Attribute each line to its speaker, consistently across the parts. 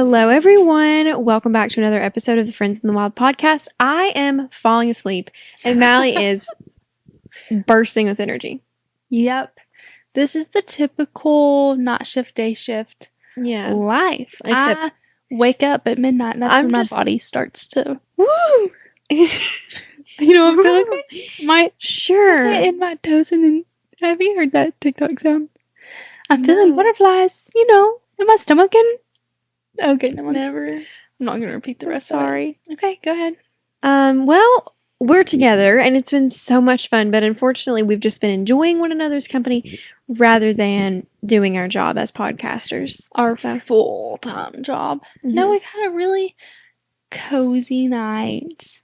Speaker 1: Hello, everyone. Welcome back to another episode of the Friends in the Wild podcast. I am falling asleep, and Mally is bursting with energy.
Speaker 2: Yep. This is the typical not shift, day shift life.
Speaker 1: Except
Speaker 2: I wake up at midnight, and that's when my body starts to woo. You know what I'm feeling crazy?
Speaker 1: Sure.
Speaker 2: In my toes, and have you heard that TikTok sound? I'm feeling butterflies, in my stomach, and okay,
Speaker 1: never.
Speaker 2: I'm not going to repeat the rest.
Speaker 1: Sorry.
Speaker 2: Of it. Okay, go ahead.
Speaker 1: Well, we're together, and it's been so much fun, but unfortunately, we've just been enjoying one another's company rather than doing our job as podcasters.
Speaker 2: Our full-time job.
Speaker 1: Mm-hmm.
Speaker 2: No, we've had a really cozy night.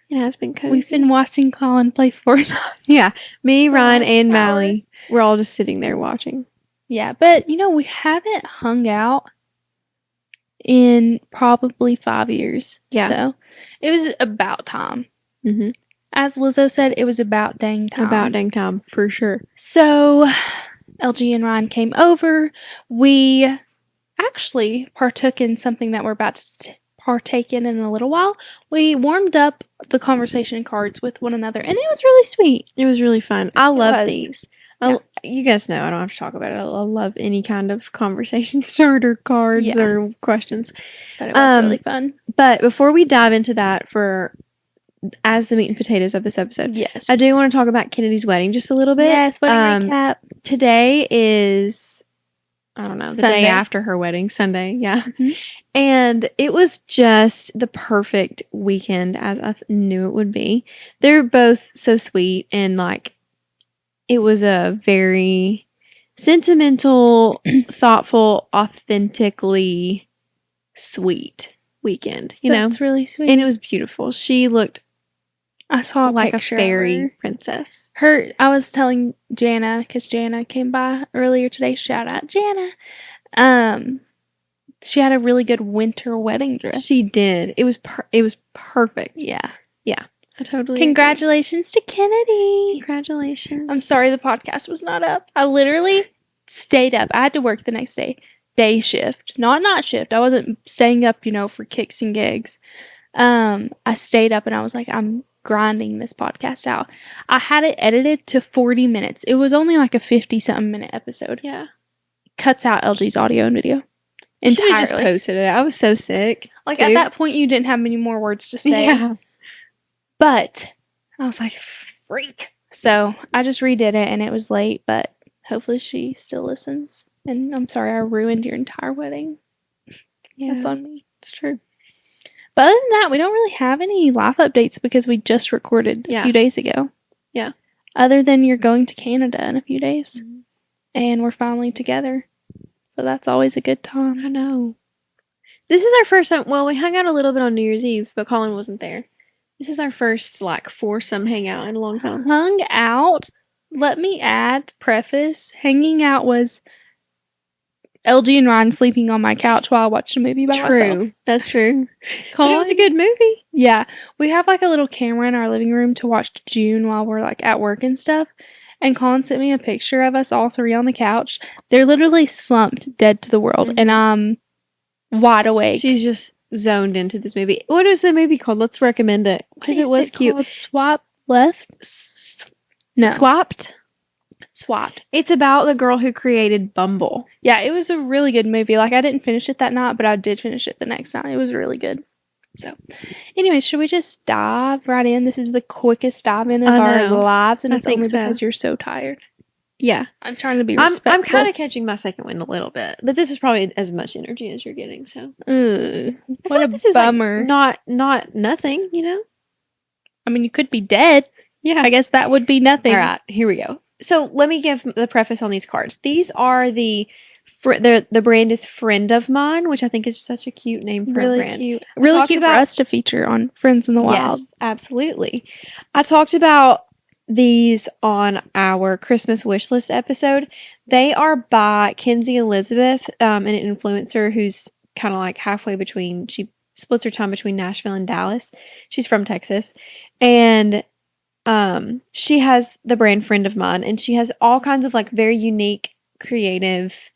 Speaker 1: It has been cozy.
Speaker 2: We've been watching Colin play Fortnite.
Speaker 1: Yeah, me, Ryan, and Mally. We're all just sitting there watching.
Speaker 2: Yeah, but, we haven't hung out in probably 5 years.
Speaker 1: Yeah.
Speaker 2: So, it was about time.
Speaker 1: Mm-hmm.
Speaker 2: As Lizzo said, it was about dang time.
Speaker 1: About dang time, for sure.
Speaker 2: So, LG and Ryan came over. We actually partook in something that we're about to partake in a little while. We warmed up the conversation cards with one another, and it was really sweet.
Speaker 1: It was really fun. I love these.
Speaker 2: Yeah.
Speaker 1: You guys know I don't have to talk about it. I love any kind of conversation starter cards or questions.
Speaker 2: But it was really fun.
Speaker 1: But before we dive into that as the meat and potatoes of this episode,
Speaker 2: yes,
Speaker 1: I do want to talk about Kennedy's wedding just a little bit.
Speaker 2: Yes, wedding recap.
Speaker 1: Today is, I don't know, the day after her wedding, Sunday, yeah.
Speaker 2: Mm-hmm.
Speaker 1: And it was just the perfect weekend, as I knew it would be. They're both so sweet, and it was a very sentimental, thoughtful, authentically sweet weekend,
Speaker 2: That's really sweet.
Speaker 1: And it was beautiful. She looked,
Speaker 2: I saw
Speaker 1: like a fairy princess.
Speaker 2: I was telling Jana, because Jana came by earlier today. Shout out, Jana. She had a really good winter wedding dress.
Speaker 1: She did. It was perfect.
Speaker 2: Yeah.
Speaker 1: I totally
Speaker 2: Congratulations to Kennedy.
Speaker 1: Congratulations.
Speaker 2: I'm sorry the podcast was not up. I literally stayed up. I had to work the next day. Day shift, not night shift. I wasn't staying up, for kicks and gigs. I stayed up and I was like, I'm grinding this podcast out. I had it edited to 40 minutes. It was only like a 50-something minute episode.
Speaker 1: Yeah.
Speaker 2: Cuts out LG's audio and video.
Speaker 1: You should have just posted it. I was so sick.
Speaker 2: At that point, you didn't have many more words to say.
Speaker 1: Yeah.
Speaker 2: But I was like, freak. So I just redid it, and it was late, but hopefully she still listens. And I'm sorry I ruined your entire wedding.
Speaker 1: Yeah.
Speaker 2: That's on me.
Speaker 1: It's true.
Speaker 2: But other than that, we don't really have any life updates because we just recorded a few days ago.
Speaker 1: Yeah.
Speaker 2: Other than you're going to Canada in a few days. Mm-hmm. And we're finally together. So that's always a good time.
Speaker 1: I know. This is our first time. Well, we hung out a little bit on New Year's Eve, but Colin wasn't there. This is our first, foursome hangout in a long time.
Speaker 2: Hung out? Let me add, preface, hanging out was LG and Ryan sleeping on my couch while I watched a movie by myself.
Speaker 1: True. That's true. Colin, it was a good movie.
Speaker 2: Yeah. We have, a little camera in our living room to watch June while we're, at work and stuff. And Colin sent me a picture of us all three on the couch. They're literally slumped, dead to the world. Mm-hmm. And I'm wide awake.
Speaker 1: She's just zoned into this movie. What is the movie called? Let's recommend it. Because it was cute.
Speaker 2: Called? Swap Left?
Speaker 1: No. Swapped?
Speaker 2: Swapped.
Speaker 1: It's about the girl who created Bumble.
Speaker 2: Yeah, it was a really good movie. I didn't finish it that night, but I did finish it the next night. It was really good. So, anyway, should we just dive right in? This is the quickest dive in of our lives, and it's only because you're so tired.
Speaker 1: Yeah.
Speaker 2: I'm trying to be respectful.
Speaker 1: I'm kind of catching my second wind a little bit, but this is probably as much energy as you're getting, so.
Speaker 2: What a bummer.
Speaker 1: Not nothing,
Speaker 2: I mean, you could be dead.
Speaker 1: Yeah.
Speaker 2: I guess that would be nothing.
Speaker 1: All right, here we go. So let me give the preface on these cards. These are the brand is Friend of Mine, which I think is such a cute name for a brand.
Speaker 2: Cute. Really cute for us to feature on Friends in the Wild.
Speaker 1: Yes, absolutely. I talked about these on our Christmas Wishlist episode. They are by Kenzie Elizabeth, an influencer who's kind of halfway between, she splits her time between Nashville and Dallas. She's from Texas. And she has the brand Friend of Mine, and she has all kinds of very unique, creative,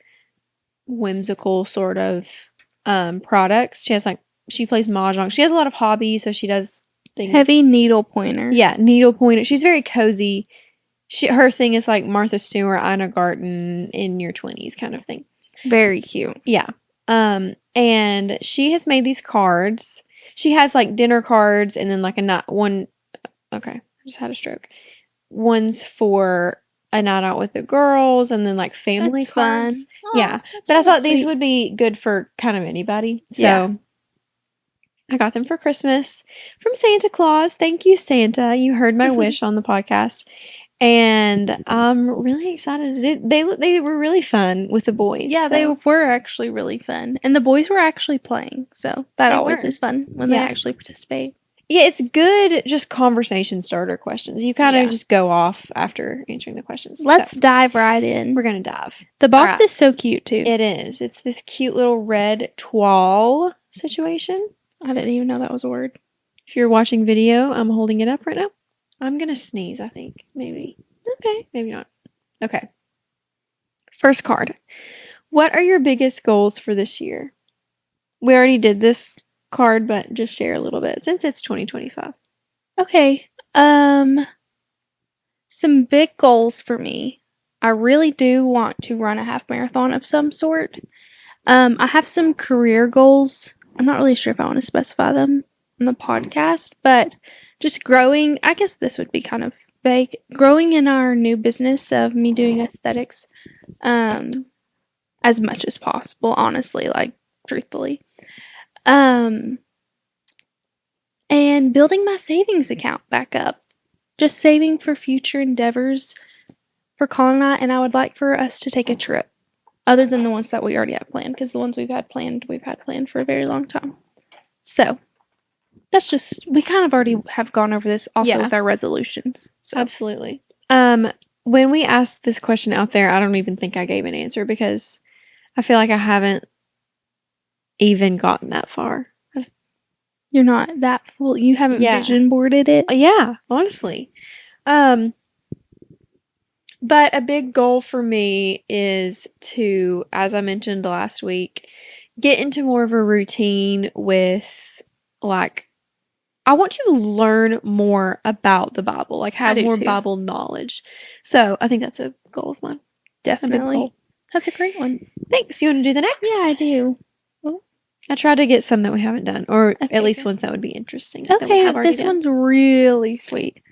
Speaker 1: whimsical sort of products. She has like she plays mahjong. She has a lot of hobbies, so she does things.
Speaker 2: Heavy needle pointer.
Speaker 1: Yeah, needle pointer. She's very cozy. Her thing is like Martha Stewart, Ina Garten in your 20s kind of thing.
Speaker 2: Very cute.
Speaker 1: Yeah. And she has made these cards. She has like dinner cards and then like a night one. Okay, I just had a stroke. One's for a night out with the girls and then like family
Speaker 2: That's
Speaker 1: cards.
Speaker 2: fun. Aw,
Speaker 1: Yeah.
Speaker 2: that's
Speaker 1: But I
Speaker 2: really
Speaker 1: thought these
Speaker 2: sweet.
Speaker 1: would be good for kind of anybody. So
Speaker 2: Yeah.
Speaker 1: I got them for Christmas from Santa Claus. Thank you, Santa. You heard my wish on the podcast. And I'm really excited. They were really fun with the boys.
Speaker 2: Yeah, they were actually really fun. And the boys were actually playing. So that
Speaker 1: They
Speaker 2: always
Speaker 1: were.
Speaker 2: is fun when
Speaker 1: Yeah.
Speaker 2: they actually participate.
Speaker 1: Yeah, it's good just conversation starter questions. You kind of
Speaker 2: Yeah.
Speaker 1: just go off after answering the questions.
Speaker 2: Let's
Speaker 1: So,
Speaker 2: dive right in.
Speaker 1: we're going to dive.
Speaker 2: The box
Speaker 1: Alright.
Speaker 2: is so cute too.
Speaker 1: It is. It's this cute little red toile situation.
Speaker 2: I didn't even know that was a word.
Speaker 1: If you're watching video, I'm holding it up right now. I'm going to sneeze, I think. Maybe. Okay, maybe not. Okay. First card. What are your biggest goals for this year? We already did this card, but just share a little bit since it's 2025.
Speaker 2: Okay. Some big goals for me. I really do want to run a half marathon of some sort. I have some career goals. I'm not really sure if I want to specify them on the podcast, but just growing, I guess this would be kind of vague. Growing in our new business of me doing aesthetics as much as possible, honestly, like truthfully. And building my savings account back up. Just saving for future endeavors for Colin and I would like for us to take a trip. Other than the ones that we already have planned, because the ones we've had planned for a very long time. So, that's just, we kind of already have gone over this also with our resolutions. So.
Speaker 1: Absolutely. When we asked this question out there, I don't even think I gave an answer because I feel like I haven't even gotten that far.
Speaker 2: You're not that full. You haven't vision boarded it?
Speaker 1: Yeah, honestly. But a big goal for me is to, as I mentioned last week, get into more of a routine with, like, I want to learn more about the Bible, like have more Bible knowledge. So I think that's a goal of mine.
Speaker 2: Definitely.
Speaker 1: A big goal.
Speaker 2: That's a great one.
Speaker 1: Thanks. You want to do the next?
Speaker 2: Yeah, I do.
Speaker 1: I tried to get some that we haven't done, or at least
Speaker 2: good.
Speaker 1: Ones that would be interesting.
Speaker 2: Okay, this one's really sweet.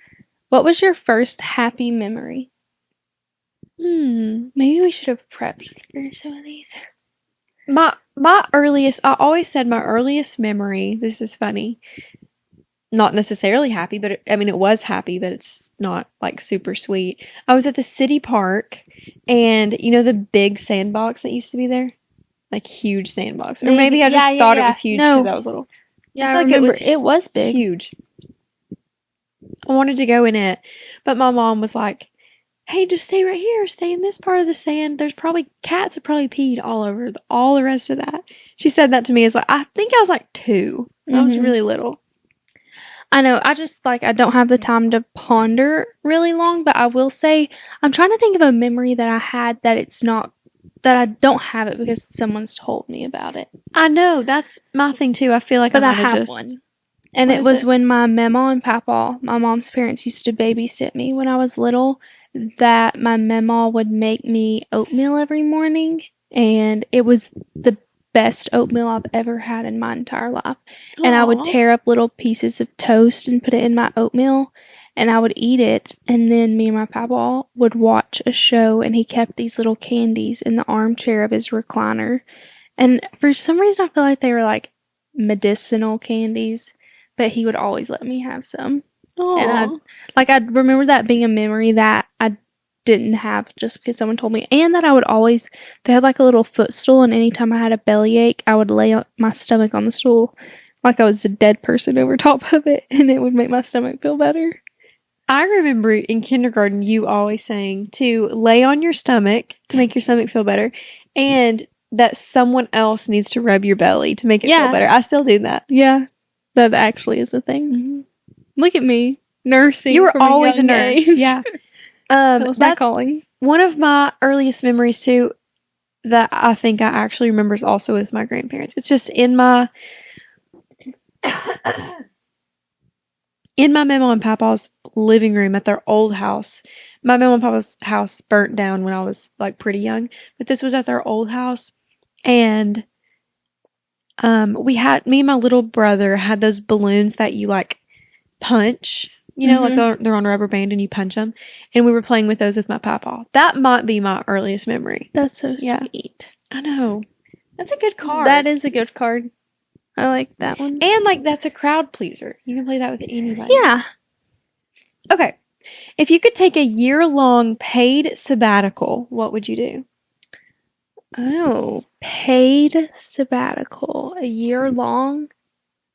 Speaker 2: What was your first happy memory? Maybe we should have prepped for some of these.
Speaker 1: My earliest, I always said my earliest memory, this is funny, not necessarily happy, but it was happy, but it's not like super sweet. I was at the city park, and you know the big sandbox that used to be there? Like huge sandbox. Or maybe I just thought it was huge because I was little.
Speaker 2: Yeah, I remember. It was big.
Speaker 1: Huge. I wanted to go in it, but my mom was like, hey, just stay right here. Stay in this part of the sand. There's probably cats that probably peed all over all the rest of that. She said that to me as like, I think I was like 2. I was really little.
Speaker 2: I know. I just I don't have the time to ponder really long, but I will say I'm trying to think of a memory that I had that it's not, that I don't have it because someone's told me about it.
Speaker 1: I know. That's my thing too. I feel like
Speaker 2: I have one. And it was when my mama and papa, my mom's parents, used to babysit me when I was little, that my mama would make me oatmeal every morning. And it was the best oatmeal I've ever had in my entire life. Aww. And I would tear up little pieces of toast and put it in my oatmeal. And I would eat it. And then me and my papa would watch a show. And he kept these little candies in the armchair of his recliner. And for some reason, I feel like they were like medicinal candies. But he would always let me have some. Aww. And I remember that being a memory that I didn't have just because someone told me. And that I would always, they had like a little footstool, and anytime I had a bellyache, I would lay my stomach on the stool like I was a dead person over top of it, and it would make my stomach feel better.
Speaker 1: I remember in kindergarten you always saying to lay on your stomach to make your stomach feel better, and that someone else needs to rub your belly to make it feel better. I still do that.
Speaker 2: Yeah. That actually is a thing. Mm-hmm. Look at me, nursing.
Speaker 1: You were always a nurse. Yeah.
Speaker 2: That was my calling.
Speaker 1: One of my earliest memories too. that I think I actually remember is also with my grandparents. It's just in my mama and papa's living room at their old house. My mama and papa's house burnt down when I was like pretty young, but this was at their old house. And we had, me and my little brother had those balloons that you like punch, like they're on a rubber band and you punch them. And we were playing with those with my papa. That might be my earliest memory.
Speaker 2: That's so
Speaker 1: Yeah.
Speaker 2: sweet.
Speaker 1: I know. That's a good card.
Speaker 2: That is a good card. I like that one.
Speaker 1: And like that's a crowd pleaser. You can play that with anybody.
Speaker 2: Yeah.
Speaker 1: Okay. If you could take a year-long paid sabbatical, what would you do?
Speaker 2: Oh, paid sabbatical. A year long?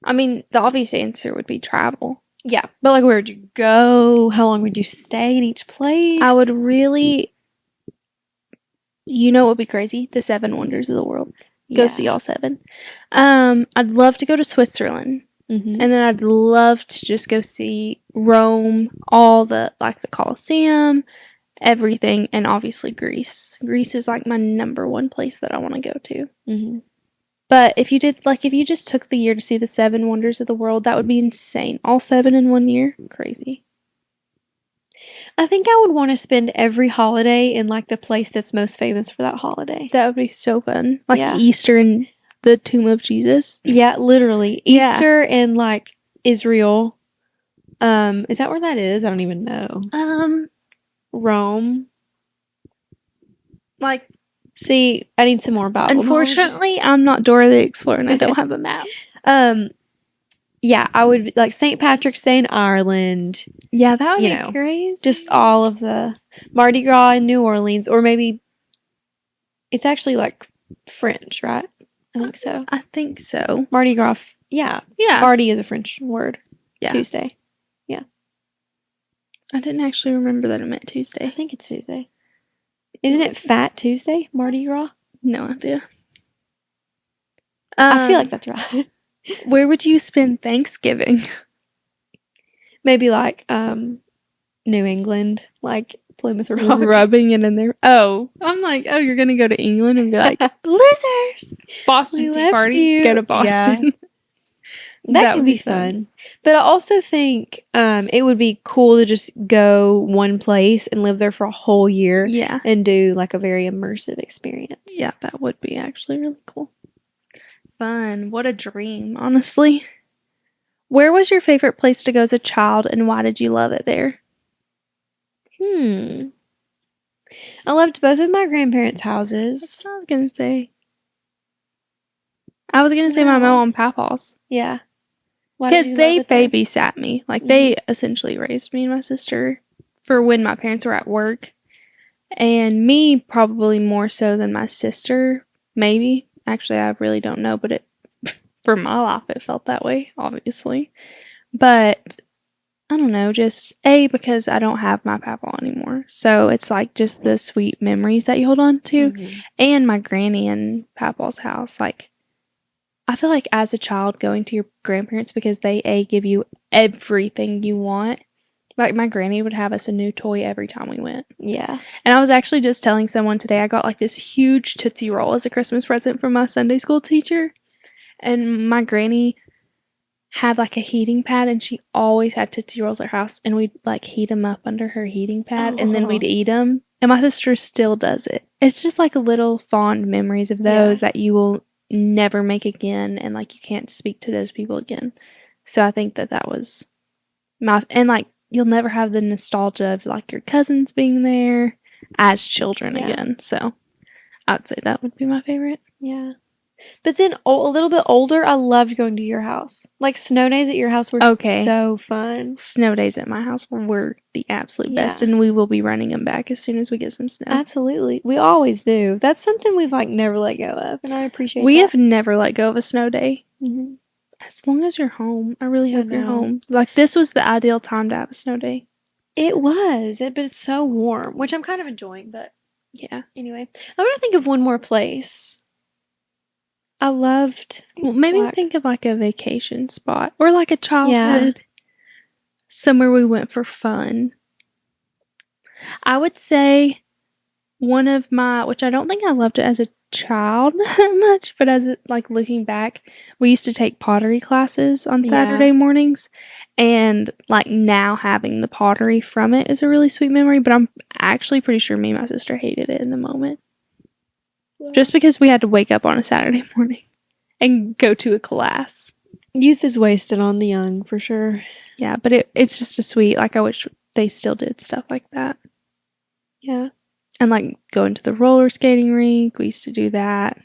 Speaker 2: I mean, the obvious answer would be travel.
Speaker 1: Yeah. But like, where would you go? How long would you stay in each place?
Speaker 2: I would really, what would be crazy? The 7 wonders of the world. Go see all 7. I'd love to go to Switzerland.
Speaker 1: Mm-hmm.
Speaker 2: And then I'd love to just go see Rome, all the, like the Colosseum, everything, and obviously Greece. Greece is like my number one place that I want to go to.
Speaker 1: Mm-hmm.
Speaker 2: But if you just took the year to see the 7 wonders of the world, that would be insane. All 7 in 1 year? Crazy.
Speaker 1: I think I would want to spend every holiday in like the place that's most famous for that holiday.
Speaker 2: That would be so fun. Like
Speaker 1: Yeah.
Speaker 2: Easter in the tomb of Jesus.
Speaker 1: Yeah, literally.
Speaker 2: Yeah.
Speaker 1: Easter in like Israel. Is that where that is? I don't even know. Rome.
Speaker 2: Like,
Speaker 1: see, I need some more Bible knowledge.
Speaker 2: Unfortunately, I'm not Dora the Explorer and I don't have a map.
Speaker 1: Yeah, I would like St. Patrick's Day in Ireland.
Speaker 2: Yeah, that would be crazy.
Speaker 1: Just all of the Mardi Gras in New Orleans, or maybe it's actually like French, right? I think so.
Speaker 2: I think so.
Speaker 1: Mardi Gras. Yeah.
Speaker 2: Yeah.
Speaker 1: Mardi is a French word.
Speaker 2: Yeah.
Speaker 1: Tuesday. Yeah.
Speaker 2: I didn't actually remember that it meant
Speaker 1: I
Speaker 2: Tuesday.
Speaker 1: think it's Tuesday. Isn't it Fat Tuesday? Mardi Gras?
Speaker 2: No idea.
Speaker 1: I feel like that's right.
Speaker 2: Where would you spend Thanksgiving?
Speaker 1: Maybe like New England, like Plymouth Rock.
Speaker 2: Rubbing it in there. Oh, I'm like, you're gonna go to England and be like, losers. Boston Tea Party. Go to Boston.
Speaker 1: Yeah. That could be fun. But I also think it would be cool to just go one place and live there for a whole year.
Speaker 2: Yeah.
Speaker 1: And do like a very immersive experience.
Speaker 2: Yeah, that would be actually really cool. Fun. What a dream, honestly. Where was your favorite place to go as a child and why did you love it there?
Speaker 1: I loved both of my grandparents' houses.
Speaker 2: That's what I was going to say. I was going to say my mom and papa's.
Speaker 1: Yeah.
Speaker 2: Because they babysat me. Like, they essentially raised me and my sister for when my parents were at work. And me probably more so than my sister, maybe. Actually, I really don't know, but for my life, it felt that way, obviously. But I don't know, just because I don't have my papa anymore. So it's like just the sweet memories that you hold on to.
Speaker 1: Mm-hmm.
Speaker 2: And my granny and papa's house. Like, I feel like as a child going to your grandparents because they give you everything you want. Like my granny would have us a new toy every time we went.
Speaker 1: Yeah.
Speaker 2: And I was actually just telling someone today I got like this huge Tootsie Roll as a Christmas present from my Sunday school teacher. And my granny had like a heating pad and she always had Tootsie Rolls at her house and we'd like heat them up under her heating pad and then we'd eat them. And my sister still does it. It's just like little fond memories of those that you will never make again and like you can't speak to those people again. So I think that was and like you'll never have the nostalgia of like your cousins being there as children again. So I would say that would be my favorite.
Speaker 1: Yeah. But then a little bit older, I loved going to your house. Like snow days at your house were so fun.
Speaker 2: Snow days at my house were the absolute best, and we will be running them back as soon as we get some snow.
Speaker 1: Absolutely. We always do. That's something we've like never let go of, and I appreciate
Speaker 2: We have never let go of a snow day.
Speaker 1: Mm-hmm.
Speaker 2: As long as you're home. I really hope you're home. Like this was the ideal time to have a snow day.
Speaker 1: It was, but it's so warm, which I'm kind of enjoying, but
Speaker 2: yeah.
Speaker 1: Anyway, I'm going to think of one more place. I loved...
Speaker 2: Well, maybe think of like a vacation spot or like a childhood. Somewhere we went for fun. I would say one of my, which I don't think I loved it as a child that much, but as it, like looking back, we used to take pottery classes on
Speaker 1: Yeah.
Speaker 2: Saturday mornings, and like now having the pottery from it is a really sweet memory. But I'm actually pretty sure me and my sister hated it in the moment, just because we had to wake up on a Saturday morning and go to a class.
Speaker 1: Youth is wasted on the young, for sure.
Speaker 2: Yeah, but it's just a sweet, like, I wish they still did stuff like that.
Speaker 1: Yeah.
Speaker 2: And like going to the roller skating rink, we used to do that.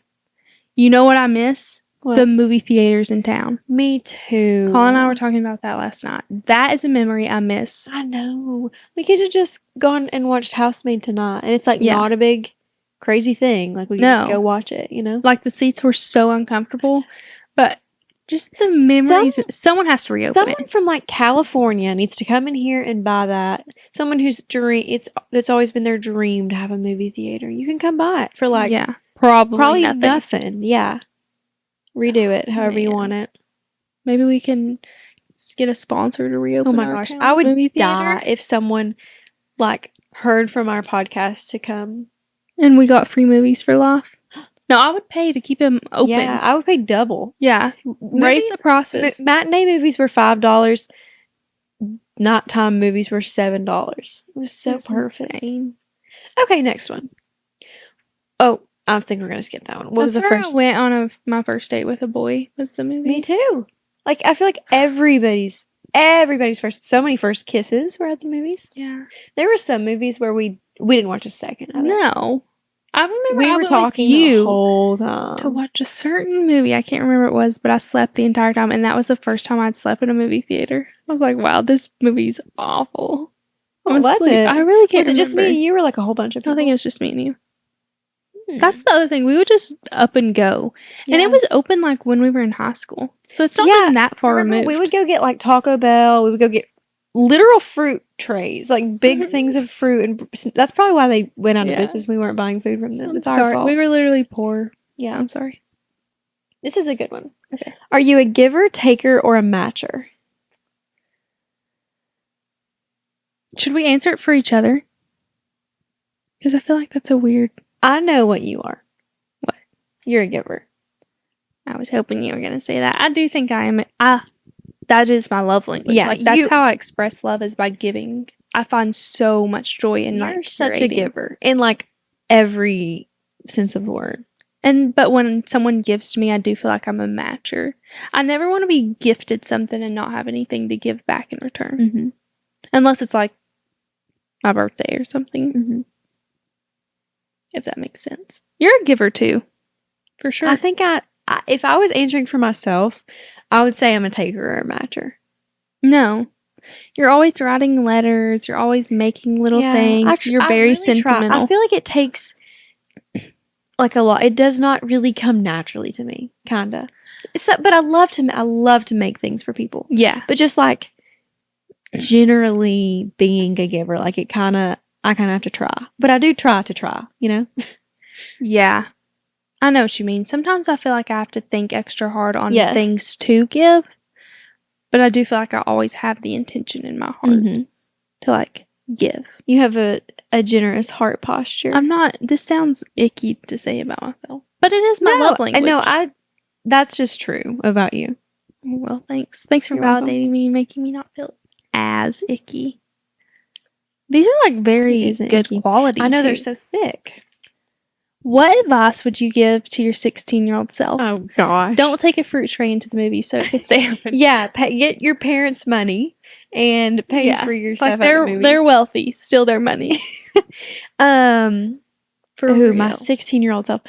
Speaker 2: You know what I miss?
Speaker 1: What?
Speaker 2: The movie theaters in town.
Speaker 1: Me too.
Speaker 2: Colin and I were talking about that last night. That is a memory I miss.
Speaker 1: I know. We could have just gone and watched Housemaid tonight, and it's like
Speaker 2: Yeah.
Speaker 1: not a big crazy thing. Like we could just
Speaker 2: No.
Speaker 1: go watch it, you know?
Speaker 2: Like the seats were so uncomfortable, but just the memories. Someone has to reopen
Speaker 1: Someone
Speaker 2: it.
Speaker 1: from like California needs to come in here and buy that. Someone whose dream it's always been their dream to have a movie theater. You can come buy it for like
Speaker 2: Yeah, probably
Speaker 1: nothing. Yeah. Redo it however you
Speaker 2: Man.
Speaker 1: want it.
Speaker 2: Maybe we can get a sponsor to reopen.
Speaker 1: Oh my
Speaker 2: our
Speaker 1: gosh,
Speaker 2: town's
Speaker 1: I would
Speaker 2: movie theater.
Speaker 1: die if someone like heard from our podcast to come.
Speaker 2: And we got free movies for life. No, I would pay to keep them open.
Speaker 1: Yeah, I would pay double.
Speaker 2: Yeah, raise the process.
Speaker 1: Matinee movies were $5. Nighttime movies were $7. It was so
Speaker 2: That's
Speaker 1: perfect.
Speaker 2: insane.
Speaker 1: Okay, next one. Oh, I think we're gonna skip that one. What was the first?
Speaker 2: I went on my first date with a boy. Was the movie?
Speaker 1: Me too. Like I feel like everybody's first. So many first kisses were at the movies.
Speaker 2: Yeah.
Speaker 1: There were some movies where we didn't watch a second of it.
Speaker 2: No, I remember
Speaker 1: We
Speaker 2: I
Speaker 1: were
Speaker 2: went
Speaker 1: talking
Speaker 2: with you
Speaker 1: the whole time
Speaker 2: to watch a certain movie. I can't remember what it was, but I slept the entire time, and that was the first time I'd slept in a movie theater. I was like, "Wow, this movie's awful."
Speaker 1: What was it?
Speaker 2: I really can't.
Speaker 1: Was it just me
Speaker 2: remember.
Speaker 1: and you, or like a whole bunch of people?
Speaker 2: I think it was just me and you.
Speaker 1: Hmm.
Speaker 2: That's the other thing. We would just up and go, and
Speaker 1: Yeah.
Speaker 2: it was open like when we were in high school, so it's not
Speaker 1: Yeah,
Speaker 2: even that far
Speaker 1: Remember,
Speaker 2: removed.
Speaker 1: we would go get like Taco Bell. We would go get literal fruit trays, like big things of fruit, and that's probably why they went out of
Speaker 2: Yeah.
Speaker 1: business. We weren't buying food from them.
Speaker 2: I'm
Speaker 1: It's our
Speaker 2: sorry.
Speaker 1: fault.
Speaker 2: We were literally poor.
Speaker 1: Yeah,
Speaker 2: I'm sorry.
Speaker 1: this is a good one.
Speaker 2: Okay.
Speaker 1: Are you a giver, taker, or a matcher?
Speaker 2: Should we answer it for each other? Because I feel like that's a weird.
Speaker 1: I know what you are.
Speaker 2: What?
Speaker 1: You're a giver.
Speaker 2: I was hoping you were going to say that. I do think I am. That is my love language.
Speaker 1: Yeah,
Speaker 2: like that's how I express love, is by giving. I find so much joy in
Speaker 1: You're
Speaker 2: like
Speaker 1: such a
Speaker 2: creating.
Speaker 1: giver in like every sense of the word.
Speaker 2: But when someone gives to me, I do feel like I'm a matcher. I never want to be gifted something and not have anything to give back in return,
Speaker 1: Mm-hmm.
Speaker 2: unless it's like my birthday or something.
Speaker 1: Mm-hmm.
Speaker 2: If that makes sense. You're a giver too, for sure.
Speaker 1: I think if I was answering for myself, I would say I'm a taker or a matcher.
Speaker 2: No. You're always writing letters. You're always making little things. You're very
Speaker 1: really
Speaker 2: sentimental.
Speaker 1: I feel like it takes like a lot. It does not really come naturally to me, kinda. But I love to make things for people.
Speaker 2: Yeah.
Speaker 1: But just like generally being a giver, like I kind of have to try. But I do try to try, you know?
Speaker 2: Yeah. I know what you mean. Sometimes I feel like I have to think extra hard on
Speaker 1: Yes.
Speaker 2: things to give. But I do feel like I always have the intention in my heart
Speaker 1: Mhm.
Speaker 2: to like give.
Speaker 1: You have a generous heart posture.
Speaker 2: I'm not, this sounds icky to say about myself, but it is my love language.
Speaker 1: No, that's just true about you.
Speaker 2: Well, thanks. Thanks for
Speaker 1: You're welcome.
Speaker 2: validating me and making me not feel as icky. These are like very
Speaker 1: It isn't
Speaker 2: good
Speaker 1: icky.
Speaker 2: quality.
Speaker 1: I know
Speaker 2: too.
Speaker 1: they're so thick.
Speaker 2: What advice would you give to your 16-year-old self?
Speaker 1: Oh gosh.
Speaker 2: Don't take a fruit tray into the movie so it can stay open.
Speaker 1: Yeah, get your parents' money and pay for your stuff
Speaker 2: Like
Speaker 1: at the
Speaker 2: they're
Speaker 1: movies.
Speaker 2: wealthy, still their money. For real.
Speaker 1: My 16-year-old self.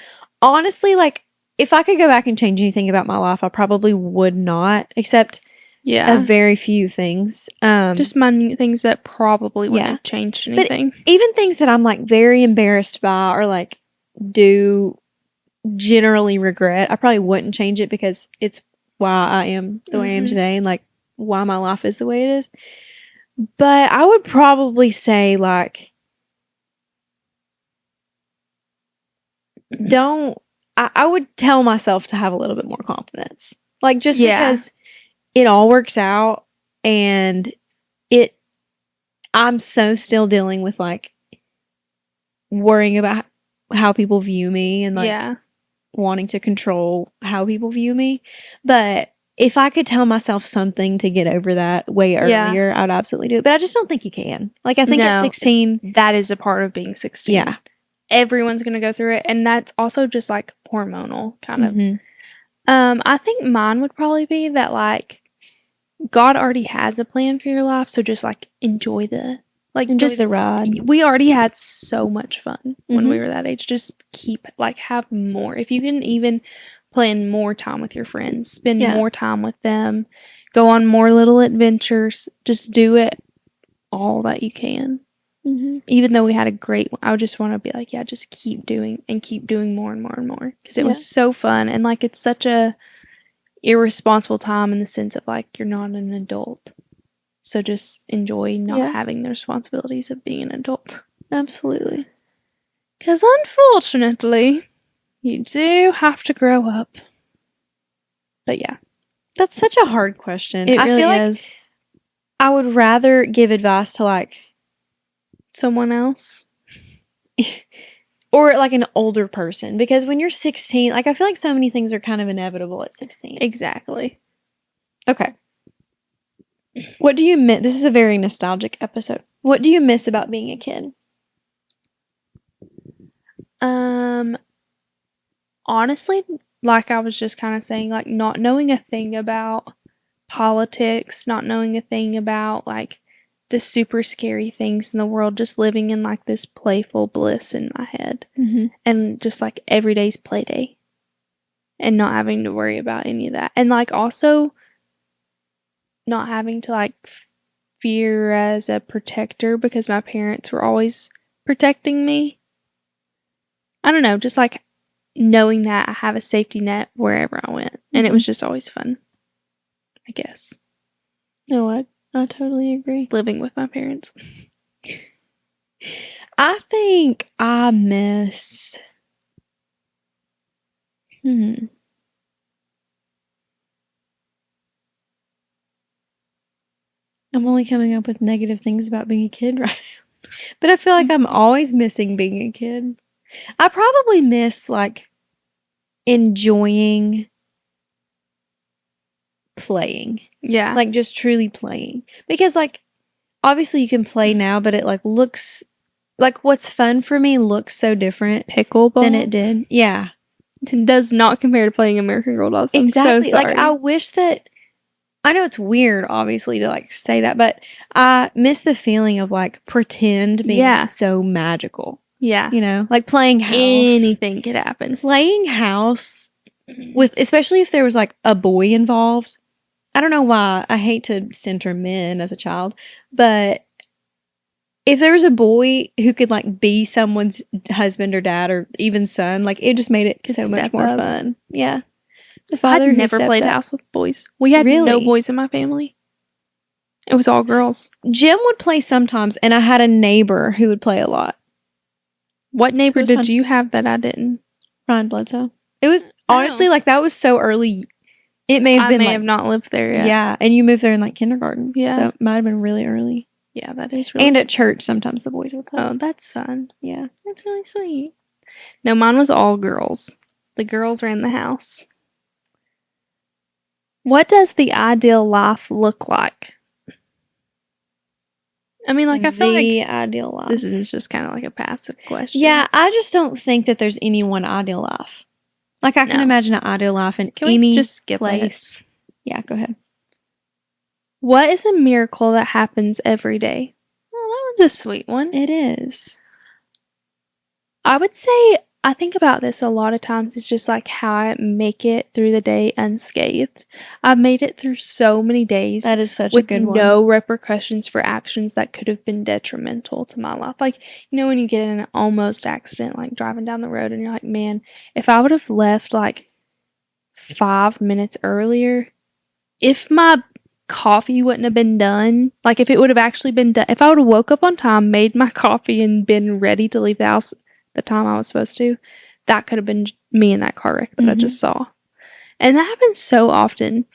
Speaker 1: Honestly, like if I could go back and change anything about my life, I probably would not, except a very few things.
Speaker 2: Just minute things that probably wouldn't
Speaker 1: Yeah.
Speaker 2: have changed anything.
Speaker 1: Even things that I'm like very embarrassed by or like do generally regret, I probably wouldn't change it because it's why I am the way I am
Speaker 2: Mhm.
Speaker 1: today and like why my life is the way it is. But I would probably say like I would tell myself to have a little bit more confidence. Like just because it all works out and I'm so still dealing with like worrying about how people view me and like
Speaker 2: Yeah.
Speaker 1: wanting to control how people view me. But if I could tell myself something to get over that way
Speaker 2: Yeah.
Speaker 1: earlier, I would absolutely do it. But I just don't think you can. Like, I think at
Speaker 2: No.
Speaker 1: 16,
Speaker 2: That is a part of being 16.
Speaker 1: yeah.
Speaker 2: Everyone's going to go through it. And that's also just like hormonal kind of.
Speaker 1: Mhm.
Speaker 2: I think mine would probably be that like God already has a plan for your life. So just like enjoy the
Speaker 1: ride.
Speaker 2: We already had so much fun when we
Speaker 1: Mhm.
Speaker 2: were that age. Just keep like have more. If you can even plan more time with your friends, spend
Speaker 1: Yeah.
Speaker 2: more time with them, go on more little adventures, just do it all that you can.
Speaker 1: Mhm.
Speaker 2: Even though we had a great one, I would just want to be like, yeah, just keep doing more and more and more because it
Speaker 1: Yeah.
Speaker 2: was so fun. And like it's such a irresponsible time in the sense of like you're not an adult, so just enjoy not
Speaker 1: Yeah.
Speaker 2: having the responsibilities of being an adult.
Speaker 1: Absolutely.
Speaker 2: Because unfortunately, you do have to grow up. But yeah,
Speaker 1: That's such a hard question.
Speaker 2: it
Speaker 1: I
Speaker 2: really
Speaker 1: feel like
Speaker 2: is.
Speaker 1: I would rather give advice to like
Speaker 2: Someone else.
Speaker 1: or like an older person, because when you're 16, like I feel like so many things are kind of inevitable at 16.
Speaker 2: Exactly.
Speaker 1: Okay. What do you miss? This is a very nostalgic episode. What do you miss about being a kid?
Speaker 2: Honestly, like I was just kind of saying, like not knowing a thing about politics, not knowing a thing about like the super scary things in the world, just living in like this playful bliss in my head
Speaker 1: Mhm.
Speaker 2: and just like every day's play day and not having to worry about any of that. And like also not having to like fear as a protector because my parents were always protecting me. I don't know, just like knowing that I have a safety net wherever I went. And it was just always fun, I guess.
Speaker 1: No, I totally agree.
Speaker 2: Living with my parents.
Speaker 1: I think I miss. I'm only coming up with negative things about being a kid right now. But I feel like I'm always missing being a kid. I probably miss like enjoying playing.
Speaker 2: Yeah.
Speaker 1: Like just truly playing. Because like obviously you can play now, but it like looks like what's fun for me looks so different
Speaker 2: Pickleball
Speaker 1: than it did. Yeah.
Speaker 2: It does not compare to playing American Girl dolls. I'm
Speaker 1: Exactly.
Speaker 2: so sorry.
Speaker 1: Like I wish that I know it's weird obviously to like say that, but I miss the feeling of like pretend being so magical.
Speaker 2: Yeah.
Speaker 1: You know, like playing house.
Speaker 2: Anything could happen.
Speaker 1: Playing house with, especially if there was like a boy involved. I don't know why. I hate to center men as a child, but if there was a boy who could like be someone's husband or dad or even son, like it just made it
Speaker 2: Could
Speaker 1: so much
Speaker 2: step
Speaker 1: more
Speaker 2: up.
Speaker 1: fun. Yeah. The father
Speaker 2: I'd
Speaker 1: who
Speaker 2: never
Speaker 1: stepped
Speaker 2: played
Speaker 1: up.
Speaker 2: house with boys. We had no
Speaker 1: Really?
Speaker 2: boys in my family. It was all girls.
Speaker 1: Jim would play sometimes, and I had a neighbor who would play a lot.
Speaker 2: What neighbor
Speaker 1: was fun.
Speaker 2: did you have that I didn't?
Speaker 1: Ryan Bledsoe. It was
Speaker 2: Oh.
Speaker 1: honestly like that was so early. It may have
Speaker 2: I
Speaker 1: been
Speaker 2: may
Speaker 1: like
Speaker 2: have not lived there yet.
Speaker 1: yeah, and you moved there in like kindergarten.
Speaker 2: Yeah.
Speaker 1: So it might have been really early.
Speaker 2: Yeah, that is really.
Speaker 1: And at church, sometimes the boys would play.
Speaker 2: Oh, that's fun.
Speaker 1: Yeah.
Speaker 2: That's really sweet. No, mine was all girls. The girls ran the house. What does the ideal life look like? I mean, like, I feel like
Speaker 1: the ideal life.
Speaker 2: this is just kind of like a passive question.
Speaker 1: Yeah, I just don't think that there's any one ideal life. Like, I can
Speaker 2: No.
Speaker 1: imagine an ideal life in
Speaker 2: Can
Speaker 1: any
Speaker 2: we just skip
Speaker 1: place.
Speaker 2: it?
Speaker 1: Yeah, go ahead.
Speaker 2: What is a miracle that happens every day? Well, that one's a sweet one.
Speaker 1: It is.
Speaker 2: I would say, I think about this a lot of times. It's just like how I make it through the day unscathed. I've made it through so many days
Speaker 1: That is such a
Speaker 2: with
Speaker 1: good one.
Speaker 2: no repercussions for actions that could have been detrimental to my life. Like, you know, when you get in an almost accident, like driving down the road and you're like, man, if I would have left like 5 minutes earlier, if my coffee wouldn't have been done, like if it would have actually been done, if I would have woke up on time, made my coffee and been ready to leave the house the time I was supposed to, that could have been me in that car wreck that I just saw. And that happens so often.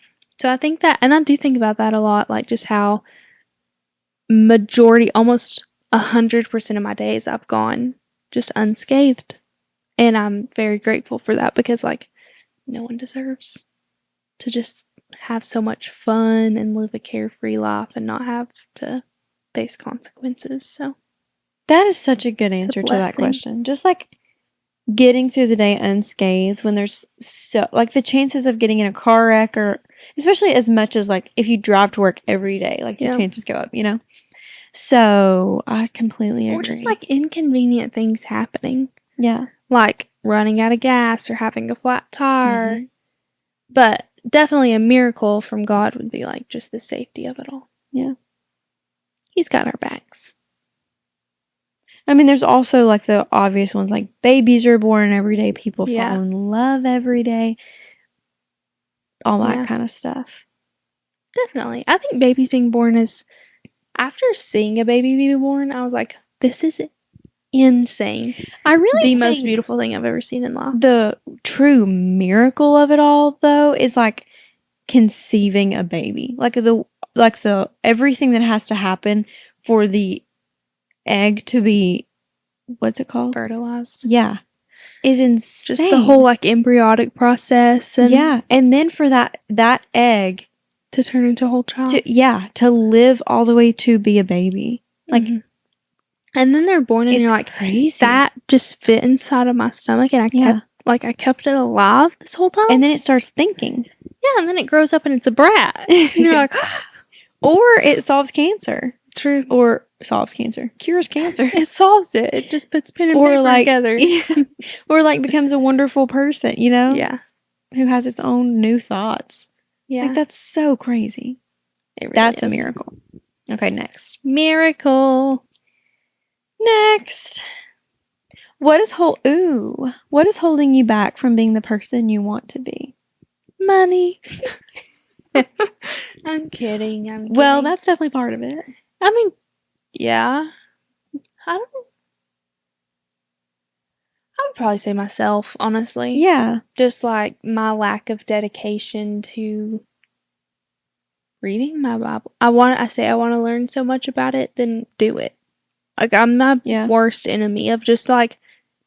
Speaker 2: So I think that, and I do think about that a lot, like just how majority, almost 100% of my days I've gone just unscathed. And I'm very grateful for that because, like, no one deserves to just have so much fun and live a carefree life and not have to face consequences. So
Speaker 1: That is such a good answer to that
Speaker 2: blessing.
Speaker 1: question. Just like getting through the day unscathed when there's so, like, the chances of getting in a car wreck, or especially as much as like if you drive to work every day, like your
Speaker 2: Yeah.
Speaker 1: chances go up, you know? So I completely agree.
Speaker 2: Or just like inconvenient things happening,
Speaker 1: yeah.
Speaker 2: like running out of gas or having a flat tire.
Speaker 1: Mhm.
Speaker 2: But definitely a miracle from God would be like just the safety of it all.
Speaker 1: Yeah.
Speaker 2: He's got our backs.
Speaker 1: I mean, there's also like the obvious ones, like babies are born every day, people
Speaker 2: Yeah.
Speaker 1: fall in love every day, all that
Speaker 2: Yeah.
Speaker 1: kind of stuff.
Speaker 2: Definitely. I think babies being born is, after seeing a baby be born, I was like, this is insane.
Speaker 1: I really
Speaker 2: The
Speaker 1: think
Speaker 2: most beautiful thing I've ever seen in life.
Speaker 1: the true miracle of it all, though, is like conceiving a baby. Like the everything that has to happen for the egg to be, what's it called?
Speaker 2: Fertilized.
Speaker 1: Yeah. Is insane.
Speaker 2: Just the whole like embryonic process, and
Speaker 1: yeah. And then for that egg
Speaker 2: to turn into a whole child.
Speaker 1: to live all the way to be a baby. Like,
Speaker 2: Mhm. And then they're born and
Speaker 1: it's
Speaker 2: you're like,
Speaker 1: crazy.
Speaker 2: that just fit inside of my stomach, and I kept it alive this whole time.
Speaker 1: And then it starts thinking.
Speaker 2: Yeah, and then it grows up and it's a brat. And you're like,
Speaker 1: or it solves cancer.
Speaker 2: True.
Speaker 1: Or solves cancer. Cures cancer.
Speaker 2: It solves it. It just puts pen and paper together.
Speaker 1: Yeah, or like becomes a wonderful person, you know?
Speaker 2: Yeah.
Speaker 1: Who has its own new thoughts.
Speaker 2: Yeah.
Speaker 1: Like, that's so crazy.
Speaker 2: It really
Speaker 1: That's
Speaker 2: is
Speaker 1: a miracle. Okay, next.
Speaker 2: Miracle.
Speaker 1: Next. What is holding you back from being the person you want to be?
Speaker 2: Money. I'm kidding.
Speaker 1: Well, that's definitely part of it.
Speaker 2: I mean, yeah. I would probably say myself, honestly.
Speaker 1: Yeah.
Speaker 2: Just like my lack of dedication to reading my Bible. I want to learn so much about it, then do it. Like, I'm my worst enemy of just like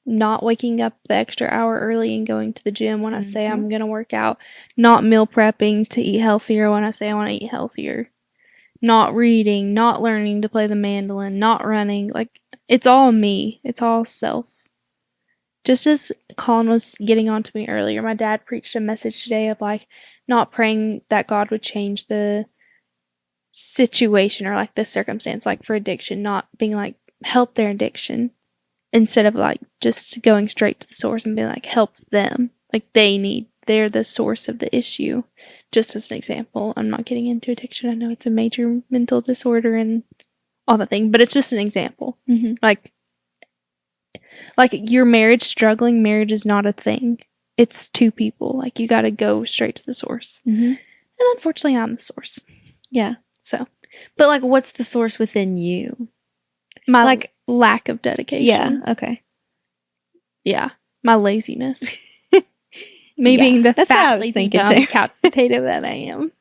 Speaker 2: not waking up the extra hour early and going to the gym when I say I'm going to work out, not meal prepping to eat healthier when I say I want to eat healthier, not reading, not learning to play the mandolin, not running. Like, it's all me. It's all self. Just as Colin was getting on to me earlier, my dad preached a message today of like not praying that God would change the situation or like the circumstance, like for addiction, not being like help their addiction, instead of like just going straight to the source and being like help them. Like, they're the source of the issue. Just as an example, I'm not getting into addiction. I know it's a major mental disorder and all that thing, but it's just an example.
Speaker 1: Mm-hmm.
Speaker 2: Like your marriage struggling, marriage is not a thing. It's two people. Like, you got to go straight to the source.
Speaker 1: Mm-hmm.
Speaker 2: And unfortunately, I'm the source.
Speaker 1: Yeah.
Speaker 2: So,
Speaker 1: but like, what's the source within you?
Speaker 2: My like lack of dedication.
Speaker 1: Yeah. Okay.
Speaker 2: Yeah. My laziness. Me being the
Speaker 1: that's
Speaker 2: fat,
Speaker 1: what I was
Speaker 2: lazy,
Speaker 1: thinking
Speaker 2: dumb
Speaker 1: too.
Speaker 2: couch potato that I am.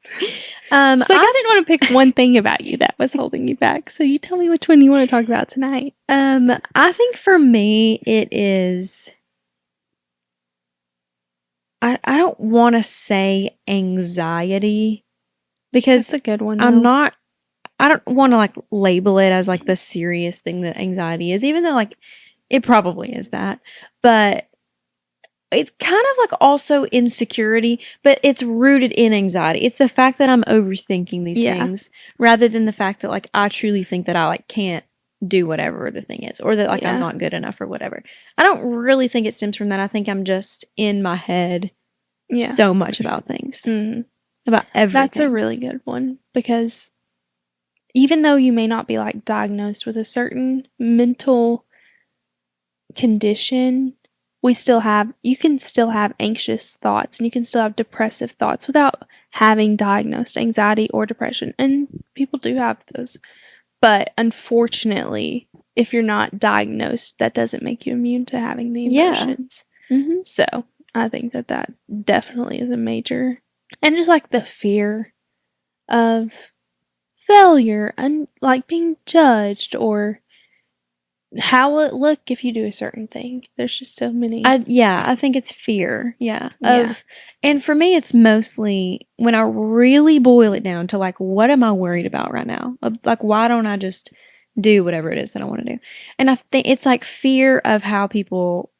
Speaker 1: So
Speaker 2: I didn't want to pick one thing about you that was holding you back. So you tell me which one you want to talk about tonight.
Speaker 1: I think for me it is. I don't want to say anxiety, because
Speaker 2: that's a good one.
Speaker 1: I don't want to like label it as like the serious thing that anxiety is, even though like it probably is that, but it's kind of like also insecurity, but it's rooted in anxiety. It's the fact that I'm overthinking these things rather than the fact that like I truly think that I like can't do whatever the thing is, or that like I'm not good enough or whatever. I don't really think it stems from that. I think I'm just in my head so much about things.
Speaker 2: Mm-hmm.
Speaker 1: About everything.
Speaker 2: That's a really good one, because even though you may not be like diagnosed with a certain mental condition, you can still have anxious thoughts and you can still have depressive thoughts without having diagnosed anxiety or depression. And people do have those. But unfortunately, if you're not diagnosed, that doesn't make you immune to having the emotions.
Speaker 1: Yeah. Mm-hmm.
Speaker 2: So I think that definitely is a major, and just like the fear of failure and like being judged, or how will it look if you do a certain thing? There's just so many.
Speaker 1: I think it's fear. Yeah.
Speaker 2: Yeah.
Speaker 1: And for me, it's mostly when I really boil it down to like, what am I worried about right now? Like, why don't I just do whatever it is that I want to do? And I think it's like fear of how people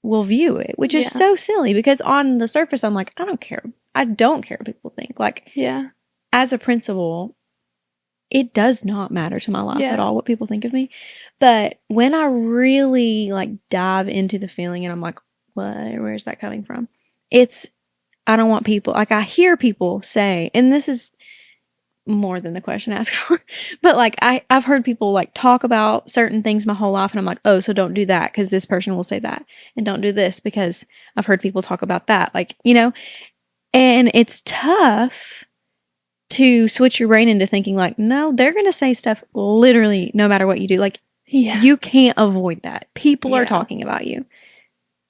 Speaker 1: will view it, which is so silly because on the surface, I'm like, I don't care. I don't care what people think. Like,
Speaker 2: Yeah.
Speaker 1: as a principal, it does not matter to my life
Speaker 2: Yeah.
Speaker 1: at all what people think of me. But when I really like dive into the feeling and I'm like, where's that coming from? I don't want people, like I hear people say, and this is more than the question asked for, but like I've heard people like talk about certain things my whole life and I'm like, oh, so don't do that because this person will say that, and don't do this because I've heard people talk about that. Like, you know, and it's tough to switch your brain into thinking like, no, they're going to say stuff literally no matter what you do. Like, you can't avoid that. People are talking about you.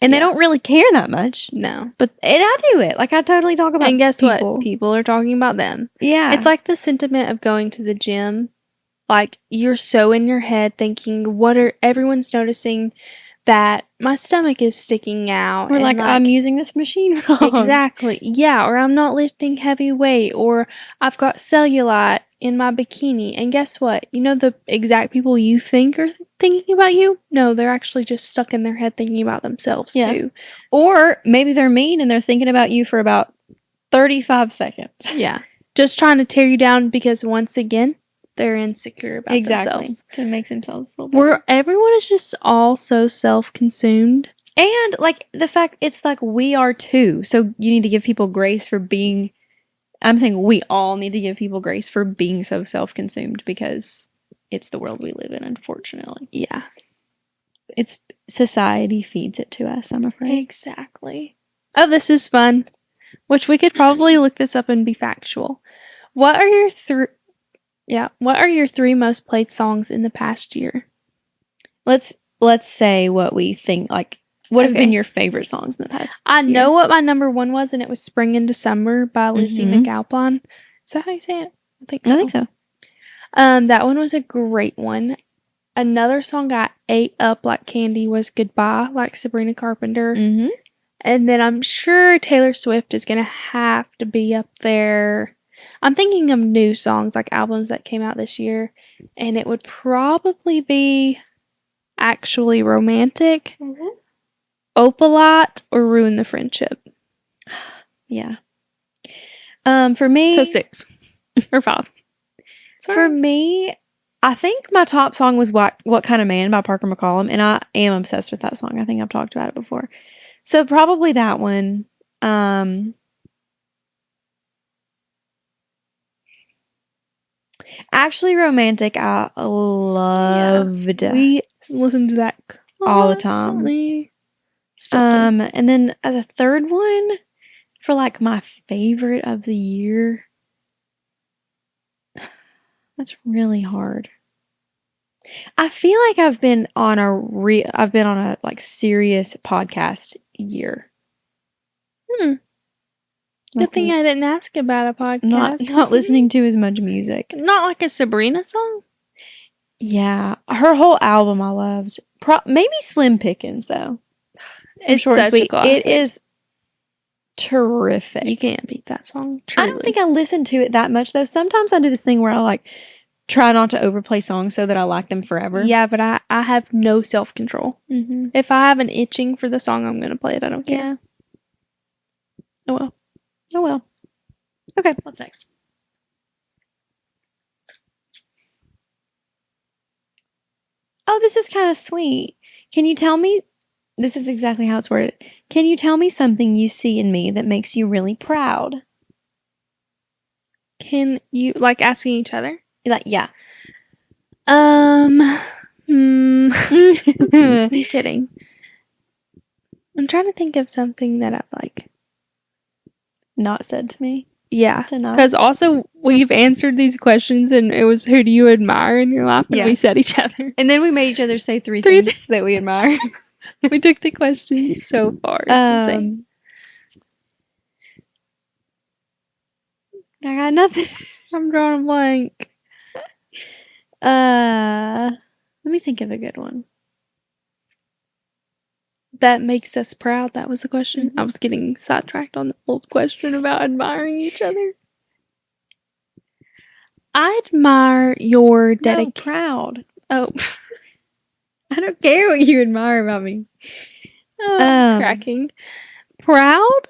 Speaker 1: And they don't really care that much.
Speaker 2: No.
Speaker 1: But I do it. Like, I totally talk about
Speaker 2: And guess
Speaker 1: people.
Speaker 2: what? People are talking about them.
Speaker 1: Yeah.
Speaker 2: It's like the sentiment of going to the gym. Like, you're so in your head thinking, everyone's noticing that my stomach is sticking out.
Speaker 1: Or like I'm using this machine wrong.
Speaker 2: Exactly. Yeah. Or I'm not lifting heavy weight. Or I've got cellulite in my bikini. And guess what? You know the exact people you think are thinking about you? No, they're actually just stuck in their head thinking about themselves too.
Speaker 1: Or maybe they're mean and they're thinking about you for about 35 seconds.
Speaker 2: Yeah. Just trying to tear you down because once again, they're insecure about themselves.
Speaker 1: To make themselves feel better.
Speaker 2: Where everyone is just all so self-consumed.
Speaker 1: And like the fact it's like we are too. So you need to give people grace for being, I'm saying we all need to give people grace for being so self-consumed because it's the world we live in, unfortunately.
Speaker 2: Yeah.
Speaker 1: It's society feeds it to us, I'm afraid.
Speaker 2: Exactly. Oh, this is fun. Which we could probably look this up and be factual. What are your three most played songs in the past year?
Speaker 1: Let's say what we think, like what have been your favorite songs in the past
Speaker 2: I
Speaker 1: year?
Speaker 2: know what my number one was, and it was Spring into Summer by Lizzie McAlpine. Is that how you say it? I think so. That one was a great one. Another song I ate up like candy was Goodbye, like Sabrina Carpenter. And then I'm sure Taylor Swift is going to have to be up there. I'm thinking of new songs, like albums that came out this year, and it would probably be Actually Romantic, Opalite, or Ruin the Friendship.
Speaker 1: Yeah. For me...
Speaker 2: So 6. or 5. Sorry.
Speaker 1: For me, I think my top song was What Kind of Man by Parker McCollum, and I am obsessed with that song. I think I've talked about it before. So probably that one. Actually Romantic, I loved.
Speaker 2: Yeah. We listened to that
Speaker 1: all the time. And then as a third one, for like my favorite of the year, that's really hard. I feel like I've been on a like serious podcast year.
Speaker 2: Good thing I didn't ask about a podcast.
Speaker 1: Not listening to as much music.
Speaker 2: Not like a Sabrina song?
Speaker 1: Yeah. Her whole album I loved. Maybe Slim Pickens, though.
Speaker 2: It's short and sweet.
Speaker 1: It is terrific.
Speaker 2: You can't beat that song. Truly.
Speaker 1: I don't think I listen to it that much, though. Sometimes I do this thing where I like try not to overplay songs so that I like them forever.
Speaker 2: Yeah, but I have no self-control. If I have an itching for the song, I'm going to play it. I don't care.
Speaker 1: Yeah.
Speaker 2: Oh well.
Speaker 1: Okay, what's next? Oh, this is kind of sweet. Can you tell me, this is exactly how it's worded. Can you tell me something you see in me that makes you really proud?
Speaker 2: Can you, like, asking each other?
Speaker 1: Like, yeah.
Speaker 2: I'm kidding. I'm trying to think of something that I've, like,
Speaker 1: not said to me.
Speaker 2: Yeah, because also we've answered these questions and it was who do you admire in your life, and we said each other.
Speaker 1: And then we made each other say three things that we admire.
Speaker 2: We took the questions so far. It's insane.
Speaker 1: I got nothing.
Speaker 2: I'm drawing a blank.
Speaker 1: Let me think of a good one.
Speaker 2: That makes us proud. That was the question.
Speaker 1: Mhm.
Speaker 2: I was getting sidetracked on the old question about admiring each other. I admire your
Speaker 1: No,
Speaker 2: dedication.
Speaker 1: proud.
Speaker 2: Oh,
Speaker 1: I don't care what you admire about me.
Speaker 2: cracking. Proud?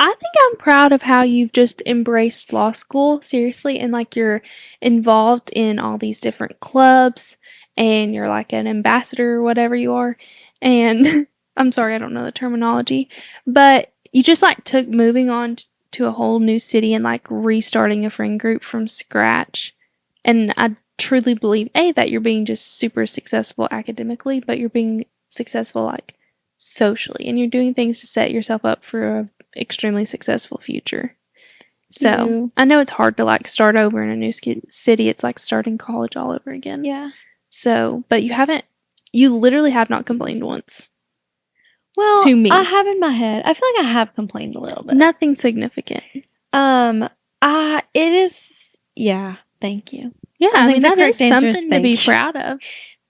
Speaker 2: I think I'm proud of how you've just embraced law school, seriously, and like you're involved in all these different clubs and you're like an ambassador or whatever you are. And I'm sorry, I don't know the terminology, but you just like took moving on to a whole new city and like restarting a friend group from scratch. And I truly believe, A, that you're being just super successful academically, but you're being successful like socially and you're doing things to set yourself up for a extremely successul future. So
Speaker 1: You.
Speaker 2: I know it's hard to like start over in a new city. It's like starting college all over again.
Speaker 1: Yeah.
Speaker 2: So, but you literally have not complained once.
Speaker 1: Well,
Speaker 2: To me.
Speaker 1: I have in my head. I feel like I have complained a little bit.
Speaker 2: Nothing significant.
Speaker 1: It is. Yeah. Thank you.
Speaker 2: Yeah, I mean, that is something to
Speaker 1: thank
Speaker 2: be
Speaker 1: you.
Speaker 2: proud of.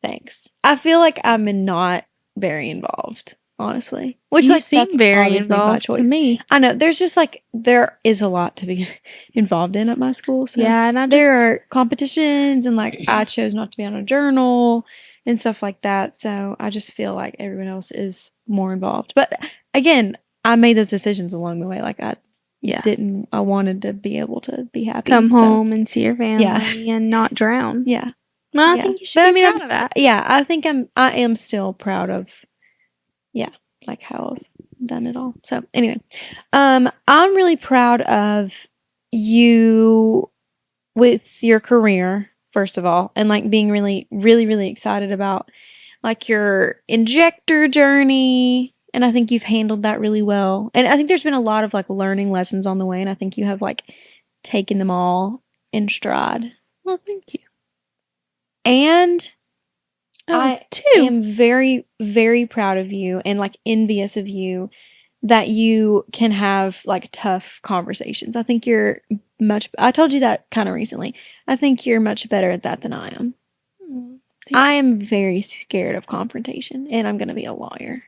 Speaker 1: Thanks. I feel like I'm not very involved, honestly. Which
Speaker 2: You
Speaker 1: like
Speaker 2: seem
Speaker 1: that's
Speaker 2: very
Speaker 1: obviously my
Speaker 2: involved to
Speaker 1: choice.
Speaker 2: me.
Speaker 1: I know there's just like there is a lot to be involved in at my school. So
Speaker 2: Yeah, and
Speaker 1: there are competitions and like I chose not to be on a journal and stuff like that. So I just feel like everyone else is more involved. But again, I made those decisions along the way. Like I wanted to be able to be happy.
Speaker 2: Come home and see your family and not drown.
Speaker 1: Yeah.
Speaker 2: Well, I think you should be proud of that.
Speaker 1: I think I am still proud of, like how I've done it all. So anyway, I'm really proud of you with your career, first of all, and like being really, really, really excited about like your injector journey. And I think you've handled that really well. And I think there's been a lot of like learning lessons on the way. And I think you have like taken them all in stride.
Speaker 2: Well, thank you.
Speaker 1: And I
Speaker 2: too.
Speaker 1: am very, very proud of you and like envious of you that you can have like tough conversations. I think I told you that kind of recently. I think you're much better at that than I am. I am very scared of confrontation and I'm going to be a lawyer.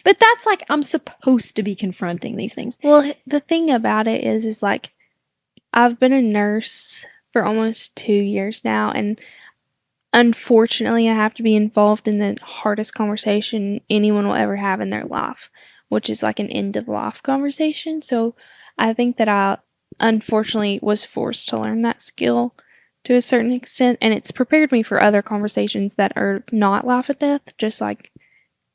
Speaker 1: But that's like, I'm supposed to be confronting these things.
Speaker 2: Well, the thing about it is like, I've been a nurse for almost 2 years now, and unfortunately, I have to be involved in the hardest conversation anyone will ever have in their life, which is like an end of life conversation. So I think that I unfortunately was forced to learn that skill to a certain extent, and it's prepared me for other conversations that are not life or death, just like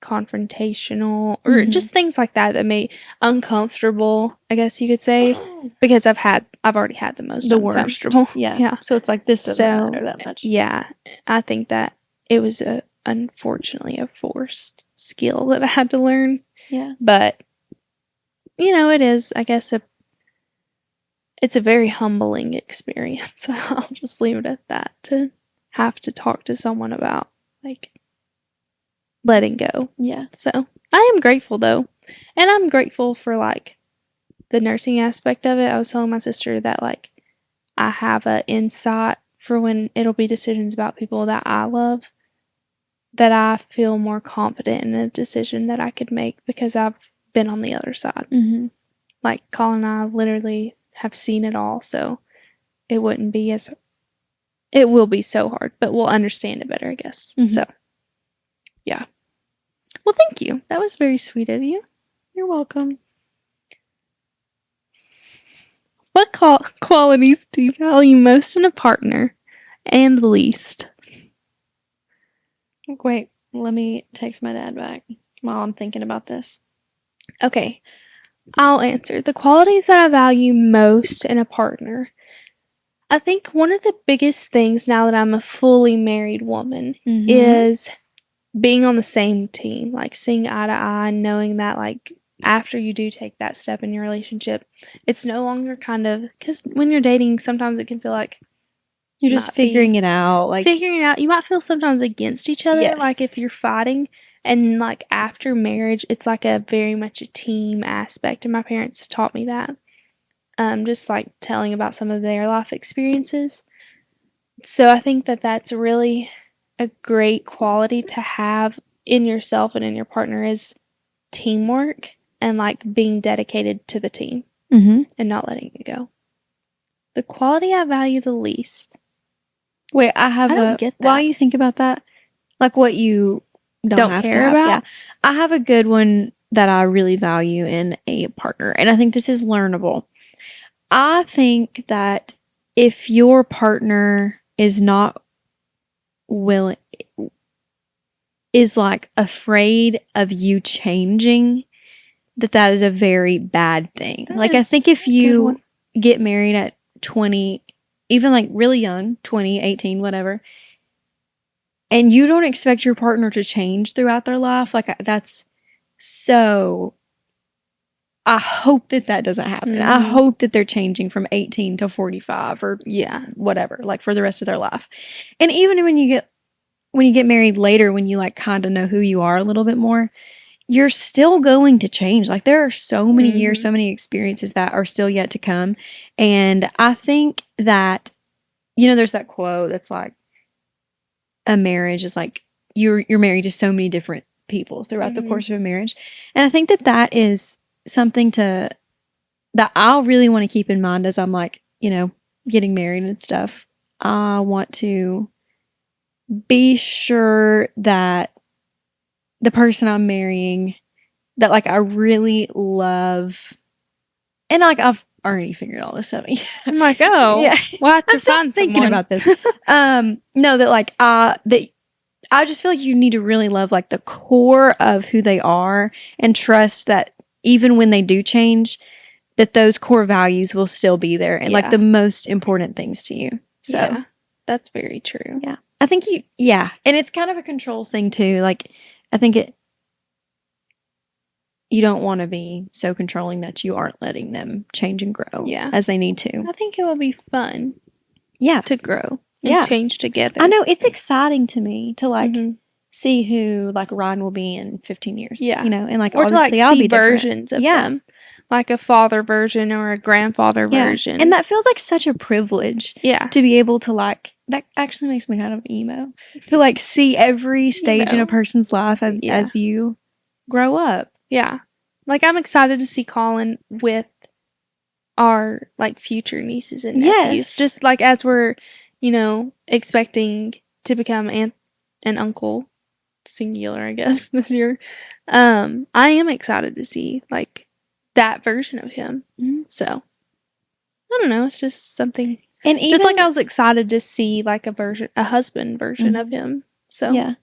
Speaker 2: confrontational or just things like that may uncomfortable, I guess you could say, because I've already had the most uncomfortable.
Speaker 1: Worst. Yeah. So it's like this doesn't matter that much.
Speaker 2: Yeah. I think that it was unfortunately a forced skill that I had to learn.
Speaker 1: Yeah.
Speaker 2: But it is, I guess, it's a very humbling experience. I'll just leave it at that, to have to talk to someone about like letting go.
Speaker 1: Yeah.
Speaker 2: So I am grateful though. And I'm grateful for like the nursing aspect of it. I was telling my sister that like I have an insight for when it'll be decisions about people that I love, that I feel more confident in a decision that I could make because I've been on the other side.
Speaker 1: Mm-hmm.
Speaker 2: Like Colin and I literally have seen it all. So it will be so hard, but we'll understand it better, I guess. Mm-hmm. So yeah. Well, thank you. That was very sweet of you.
Speaker 1: You're welcome.
Speaker 2: What qualities do you value most in a partner and least?
Speaker 1: Wait, let me text my dad back while I'm thinking about this.
Speaker 2: Okay, I'll answer. The qualities that I value most in a partner. I think one of the biggest things now that I'm a fully married woman is being on the same team, like seeing eye to eye, knowing that like after you do take that step in your relationship, it's no longer kind of, because when you're dating, sometimes it can feel like
Speaker 1: you're just figuring it out.
Speaker 2: You might feel sometimes against each other, like if you're fighting. And like after marriage, it's like a very much a team aspect. And my parents taught me that. Just like telling about some of their life experiences. So I think that that's really a great quality to have in yourself and in your partner is teamwork and like being dedicated to the team
Speaker 1: Mm-hmm.
Speaker 2: and not letting it go. The quality I value the least.
Speaker 1: Wait, I
Speaker 2: don't get that.
Speaker 1: While you think about that, like what you don't have
Speaker 2: care
Speaker 1: to have,
Speaker 2: about?
Speaker 1: yeah. I have a good one that I really value in a partner, and I think this is learnable. I think that if your partner is not willing, is like afraid of you changing, that is a very bad thing.
Speaker 2: That
Speaker 1: Like, I
Speaker 2: is
Speaker 1: think if
Speaker 2: a good
Speaker 1: you
Speaker 2: one.
Speaker 1: get married at 20, even like really young, 20, 18, whatever, and you don't expect your partner to change throughout their life, like that's so. I hope that doesn't happen. I
Speaker 2: Mhm.
Speaker 1: hope that they're changing from 18 to 45 or
Speaker 2: Yeah.
Speaker 1: whatever, like for the rest of their life. And even when you get married later, when you like kind of know who you are a little bit more, you're still going to change. Like there are so many years,
Speaker 2: Mhm.
Speaker 1: so many experiences that are still yet to come. And I think that, there's that quote that's like, a marriage is like you're married to so many different people throughout the
Speaker 2: Mhm.
Speaker 1: course of a marriage. And I think that is something that I really want to keep in mind as I'm like, getting married and stuff. I want to be sure that the person I'm marrying, that like I really love, and like I've already figured all this out.
Speaker 2: I'm like, oh,
Speaker 1: Yeah.
Speaker 2: we'll have to
Speaker 1: I'm still
Speaker 2: find
Speaker 1: thinking
Speaker 2: someone.
Speaker 1: about this. No, that like that I just feel like you need to really love like the core of who they are and trust that even when they do change, that those core values will still be there and like
Speaker 2: Yeah.
Speaker 1: the most important things to you. So
Speaker 2: Yeah, that's very true.
Speaker 1: yeah, I think and it's kind of a control thing too. Like I think you don't want to be so controlling that you aren't letting them change and grow as they need to.
Speaker 2: I think it will be fun.
Speaker 1: Yeah.
Speaker 2: To grow and change together.
Speaker 1: I know it's exciting to me to like
Speaker 2: Mhm.
Speaker 1: see who like Ryan will be in 15 years.
Speaker 2: Yeah.
Speaker 1: And like
Speaker 2: Or to
Speaker 1: obviously
Speaker 2: like
Speaker 1: I'll
Speaker 2: see
Speaker 1: be different.
Speaker 2: versions of them. Like a father version or a grandfather version.
Speaker 1: And that feels like such a privilege.
Speaker 2: Yeah.
Speaker 1: To be able to like, that actually makes me kind of emo. To like see every stage in a person's life as you grow up.
Speaker 2: Yeah. Like I'm excited to see Colin with our like future nieces and nephews.
Speaker 1: Yes.
Speaker 2: Just like as we're, expecting to become an uncle, singular, I guess, this year. I am excited to see like that version of him.
Speaker 1: Mhm.
Speaker 2: So I don't know, it's just something.
Speaker 1: And even,
Speaker 2: just like I was excited to see like a husband version of him. So
Speaker 1: yeah.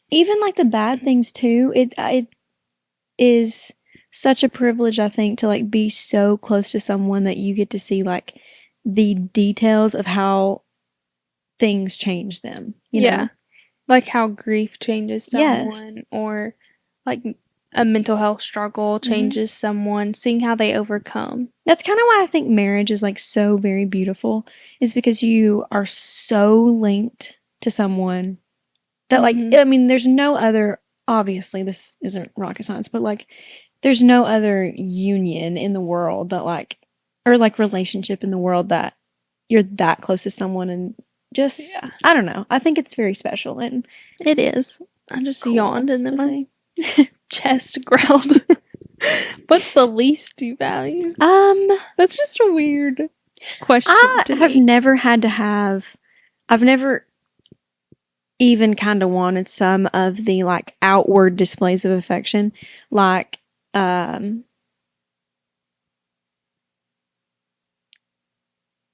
Speaker 1: Even like the bad things too, it is such a privilege, I think, to like be so close to someone that you get to see like the details of how things change them. You know?
Speaker 2: Like how grief changes someone,
Speaker 1: Yes.
Speaker 2: or like a mental health struggle changes someone, seeing how they overcome.
Speaker 1: That's kind of why I think marriage is like so very beautiful, is because you are so linked to someone that like, I mean, there's no other, obviously this isn't rocket science, but like there's no other union in the world that like, or like relationship in the world that you're that close to someone and just, I don't know. I think it's very special and
Speaker 2: it is. I just yawned and then
Speaker 1: to
Speaker 2: my chest growled. What's the least you value? That's just a weird question.
Speaker 1: I've never even kind of wanted some of the like outward displays of affection, like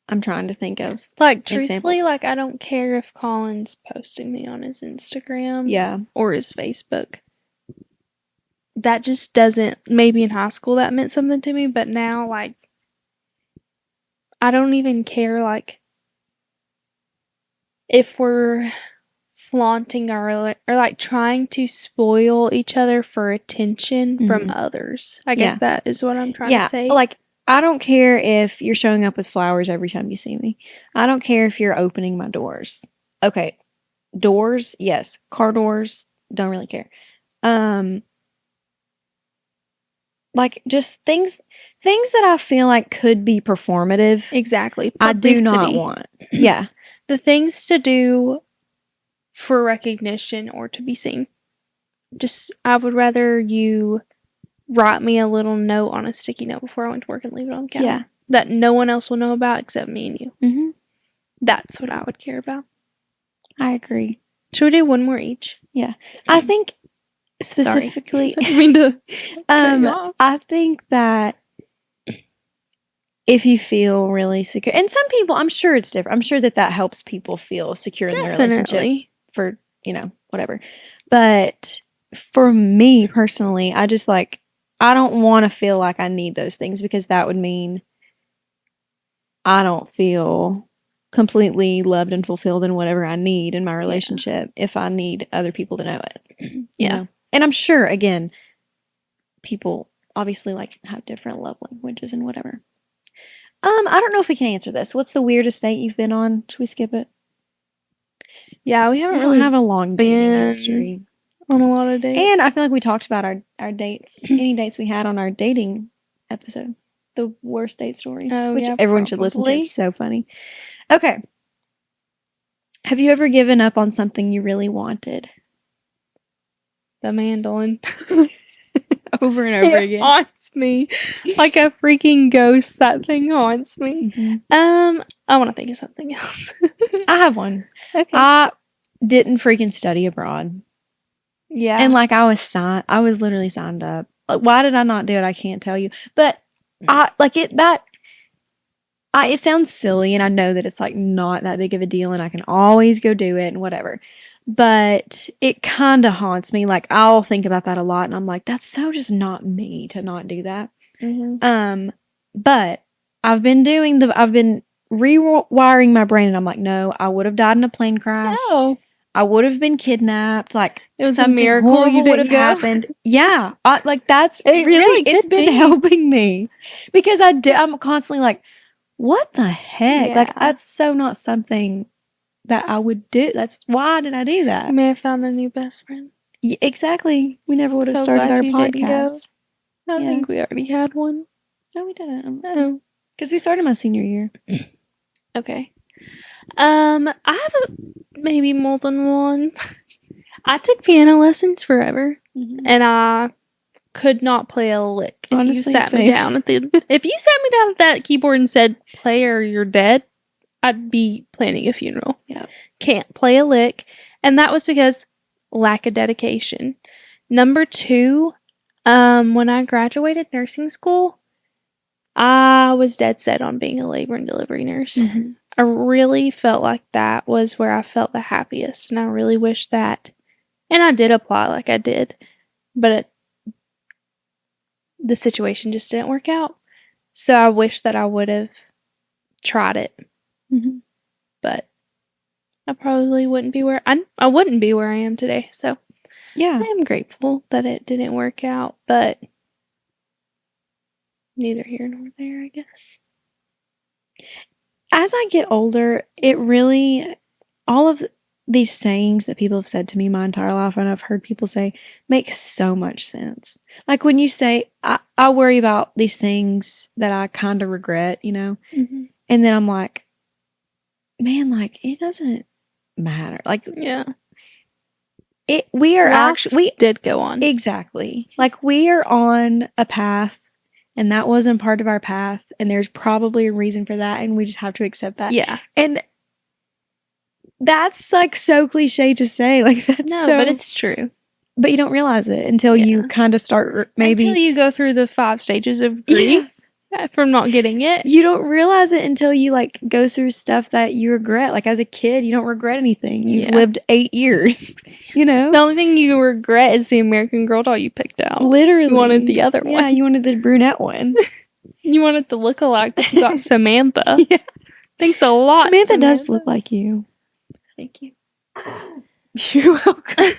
Speaker 1: I'm trying to think of
Speaker 2: like truthfully examples. Like I don't care if Colin's posting me on his Instagram or his Facebook. That just doesn't, maybe in high school that meant something to me, but now like I don't even care like if we're flaunting or like trying to spoil each other for attention from others. I guess that is what I'm trying to say.
Speaker 1: Like I don't care if you're showing up with flowers every time you see me. I don't care if you're opening my doors. Okay. Doors, yes. Car doors, don't really care. Like just things that I feel like could be performative.
Speaker 2: Exactly.
Speaker 1: Publicity. I do not want. Yeah.
Speaker 2: The things to do for recognition or to be seen. I would rather you write me a little note on a sticky note before I went to work and leave it on the counter.
Speaker 1: Yeah.
Speaker 2: That no one else will know about except me and you.
Speaker 1: Mm-hmm.
Speaker 2: That's what I would care about.
Speaker 1: I agree.
Speaker 2: Should we do one more each?
Speaker 1: Yeah. I think specifically,
Speaker 2: I didn't mean to cut you off.
Speaker 1: I think that if you feel really secure, and some people, I'm sure it's different. I'm sure that helps people feel secure in their relationship for, whatever. But for me personally, I just I don't want to feel like I need those things, because that would mean I don't feel completely loved and fulfilled in whatever I need in my relationship if I need other people to know it.
Speaker 2: Yeah.
Speaker 1: And I'm sure, again, people obviously have different love languages and whatever. I don't know if we can answer this. What's the weirdest date you've been on? Should we skip it?
Speaker 2: Yeah, we haven't really
Speaker 1: have a long dating history
Speaker 2: on a lot of dates.
Speaker 1: And I feel like we talked about our dates, any dates we had on our dating episode, the worst date stories, which everyone should listen to. It's so funny. Okay. Have you ever given up on something you really wanted?
Speaker 2: The mandolin.
Speaker 1: Over and over again.
Speaker 2: It haunts me like a freaking ghost. That thing haunts me.
Speaker 1: Mm-hmm.
Speaker 2: I want to think of something else.
Speaker 1: I have one.
Speaker 2: Okay.
Speaker 1: I didn't freaking study abroad.
Speaker 2: Yeah.
Speaker 1: And I was literally signed up. Why did I not do it? I can't tell you. But it sounds silly, and I know that it's not that big of a deal, and I can always go do it and whatever. But it kind of haunts me. I'll think about that a lot, and I'm like, that's so just not me to not do that.
Speaker 2: Mm-hmm.
Speaker 1: But I've been rewiring my brain, and I'm like, no, I would have died in a plane crash.
Speaker 2: No.
Speaker 1: I would have been kidnapped. It
Speaker 2: was a miracle you didn't go.
Speaker 1: Happened. Yeah. That's it's been helping me, because I'm constantly what the heck?
Speaker 2: Yeah.
Speaker 1: That's so not something that I would do. Why did I do that?
Speaker 2: You may have found a new best friend.
Speaker 1: Yeah, exactly. We never would have started our podcast.
Speaker 2: I think we already had one.
Speaker 1: No, we didn't.
Speaker 2: No.
Speaker 1: Because we started my senior year.
Speaker 2: Okay. I have maybe more than one. I took piano lessons forever, and I could not play a lick. If you sat me down at that keyboard and said, "Play or you're dead," I'd be planning a funeral.
Speaker 1: Yeah.
Speaker 2: Can't play a lick. And that was because lack of dedication. Number 2, when I graduated nursing school, I was dead set on being a labor and delivery nurse.
Speaker 1: Mm-hmm.
Speaker 2: I really felt like that was where I felt the happiest. And I really wish that, and I did apply like I did, but the situation just didn't work out. So I wish that I would have tried it.
Speaker 1: Mm-hmm.
Speaker 2: But I probably wouldn't be where I wouldn't be where I am today. So
Speaker 1: yeah,
Speaker 2: I am grateful that it didn't work out, but neither here nor there, I guess.
Speaker 1: As I get older, it really, all of these sayings that people have said to me my entire life, and I've heard people say, make so much sense. When you say, I worry about these things that I kind of regret,
Speaker 2: Mm-hmm.
Speaker 1: And then I'm like, man, it doesn't matter.
Speaker 2: Yeah.
Speaker 1: We are actually, we
Speaker 2: did go on.
Speaker 1: Exactly. We are on a path, and that wasn't part of our path, and there's probably a reason for that, and we just have to accept that.
Speaker 2: Yeah.
Speaker 1: And that's so cliche to say.
Speaker 2: But it's true.
Speaker 1: But you don't realize it until you kind of start
Speaker 2: until you go through the 5 stages of grief from not getting it.
Speaker 1: You don't realize it until you go through stuff that you regret. As a kid, you don't regret anything. You've lived 8 years. The
Speaker 2: only thing you regret is the American Girl doll you picked out.
Speaker 1: Literally,
Speaker 2: you wanted the other one.
Speaker 1: Yeah, you wanted the brunette one.
Speaker 2: You wanted the look-alike, but you got Samantha. Yeah. Thanks a lot.
Speaker 1: Samantha does look like you.
Speaker 2: Thank you.
Speaker 1: You're welcome.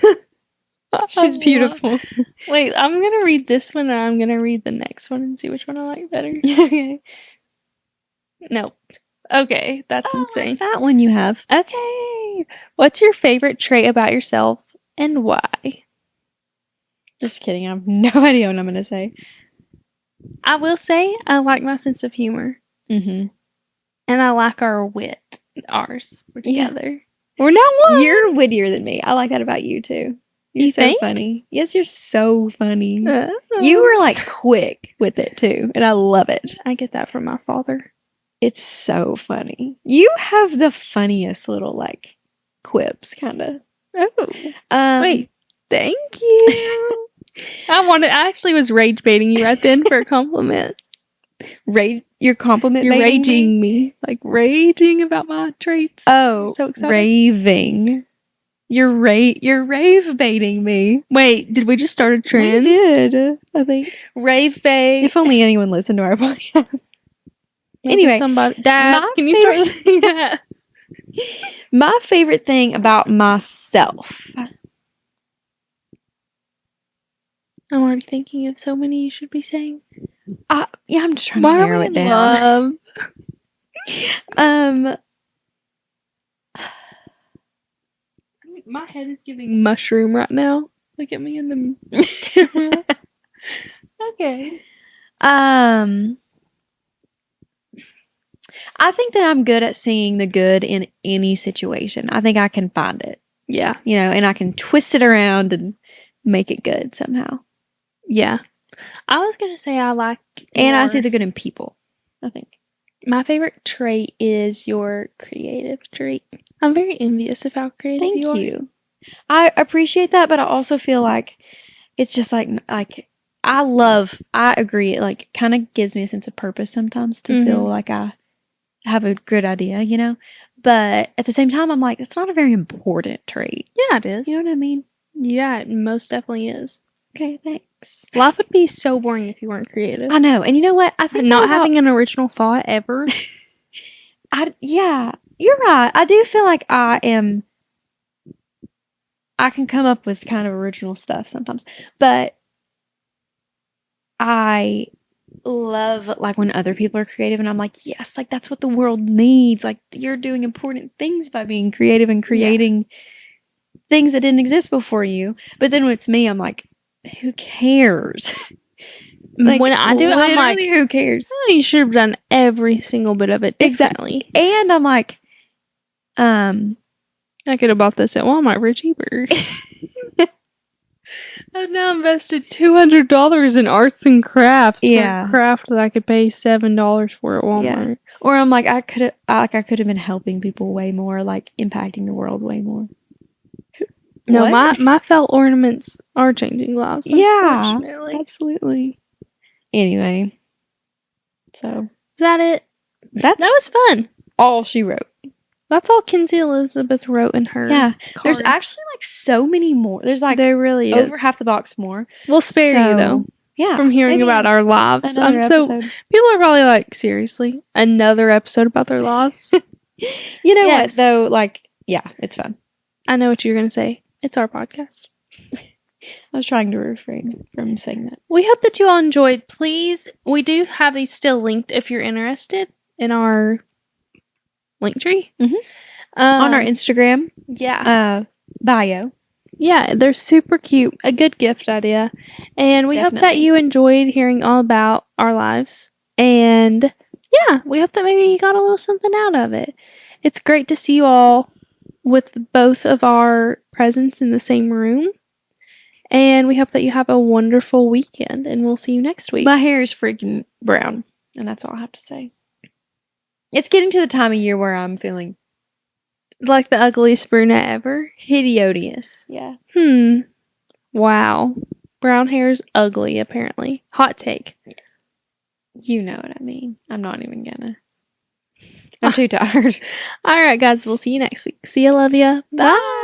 Speaker 2: She's beautiful. Wait, I'm going to read this one, and I'm going to read the next one and see which one I like better.
Speaker 1: Okay.
Speaker 2: Nope. Okay, that's insane.
Speaker 1: That one you have.
Speaker 2: Okay. What's your favorite trait about yourself, and why?
Speaker 1: Just kidding. I have no idea what I'm going to say.
Speaker 2: I will say I like my sense of humor.
Speaker 1: Mm-hmm.
Speaker 2: And I like our wit. Ours. We're together. We're now one.
Speaker 1: You're wittier than me. I like that about you too. You're
Speaker 2: You
Speaker 1: so
Speaker 2: think?
Speaker 1: funny. Yes, you're so funny.
Speaker 2: Uh,
Speaker 1: You were like quick with it too, and I love it.
Speaker 2: I get that from my father.
Speaker 1: It's so funny. You have the funniest little like quips, kind of.
Speaker 2: Oh, wait. Thank you. I actually was rage baiting you right then for a compliment.
Speaker 1: Your compliment.
Speaker 2: You're
Speaker 1: baiting
Speaker 2: raging me. Like raging about my traits.
Speaker 1: Oh,
Speaker 2: I'm so excited.
Speaker 1: raving. You're rave baiting me.
Speaker 2: Wait, did we just start a trend?
Speaker 1: We did, I think.
Speaker 2: Rave bait.
Speaker 1: If only anyone listened to our podcast.
Speaker 2: Maybe
Speaker 1: Anyway,
Speaker 2: somebody. Dad,
Speaker 1: my
Speaker 2: can you start saying that?
Speaker 1: My favorite thing about myself.
Speaker 2: I'm already thinking of so many you should be saying.
Speaker 1: Yeah, I'm just trying
Speaker 2: Why
Speaker 1: to narrow it down.
Speaker 2: My head is giving mushroom right now. Look at me in the camera. Okay.
Speaker 1: I think that I'm good at seeing the good in any situation. I think I can find it.
Speaker 2: Yeah.
Speaker 1: You know, and I can twist it around and make it good somehow.
Speaker 2: Yeah. I was going to say I like...
Speaker 1: And I see the good in people, I think.
Speaker 2: My favorite trait is your creative trait. I'm very envious of how creative you are.
Speaker 1: Thank you. I appreciate that, but I also feel like it's just like I agree. It like kind of gives me a sense of purpose sometimes to feel like I have a good idea, you know? But at the same time, I'm like, it's not a very important trait.
Speaker 2: Yeah, it is.
Speaker 1: You know what I mean?
Speaker 2: Yeah, it most definitely is.
Speaker 1: Okay, thanks.
Speaker 2: Life would be so boring if you weren't creative.
Speaker 1: I know. And you know what? I think
Speaker 2: not having an original thought ever.
Speaker 1: Yeah, you're right. I do feel like I can come up with kind of original stuff sometimes. But I love like when other people are creative and I'm like, yes, like that's what the world needs. Like you're doing important things by being creative and creating things that didn't exist before you. But then when it's me, I'm like, who cares?
Speaker 2: Like, when I do it, I'm like,
Speaker 1: who cares?
Speaker 2: Oh, you should have done every single bit of it differently.
Speaker 1: Exactly. And I'm like,
Speaker 2: I could have bought this at Walmart for cheaper. I've now invested $200 in arts and crafts for a craft that I could pay $7 for at Walmart.
Speaker 1: Yeah. Or I'm like, I could have been helping people way more, like impacting the world way more.
Speaker 2: No, my felt ornaments are changing lives.
Speaker 1: Yeah, absolutely. Anyway, so
Speaker 2: is that it? That was fun.
Speaker 1: All she wrote.
Speaker 2: That's all Kinsey Elizabeth wrote in her.
Speaker 1: Yeah,
Speaker 2: cards.
Speaker 1: There's actually like so many more. There's like
Speaker 2: there really is
Speaker 1: over half the box more.
Speaker 2: We'll spare you though.
Speaker 1: Yeah,
Speaker 2: from hearing about our lives. So people are probably like, seriously, another episode about their lives.
Speaker 1: You know what though? Like, yeah, it's fun.
Speaker 2: I know what you're gonna say. It's our podcast.
Speaker 1: I was trying to refrain from saying that.
Speaker 2: We hope that you all enjoyed. Please, we do have these still linked if you're interested in our link tree.
Speaker 1: Mm-hmm. On our Instagram.
Speaker 2: Yeah.
Speaker 1: Bio.
Speaker 2: Yeah, they're super cute. A good gift idea. And we hope that you enjoyed hearing all about our lives. And yeah, we hope that maybe you got a little something out of it. It's great to see you all with both of our presents in the same room. And we hope that you have a wonderful weekend. And we'll see you next week.
Speaker 1: My hair is freaking brown. And that's all I have to say. It's getting to the time of year where I'm feeling
Speaker 2: like the ugliest brunette ever.
Speaker 1: Hideous. Yeah.
Speaker 2: Wow. Brown hair's ugly, apparently. Hot take.
Speaker 1: You know what I mean. I'm not even gonna. I'm too tired.
Speaker 2: All right, guys. We'll see you next week. See ya. Love ya. Bye.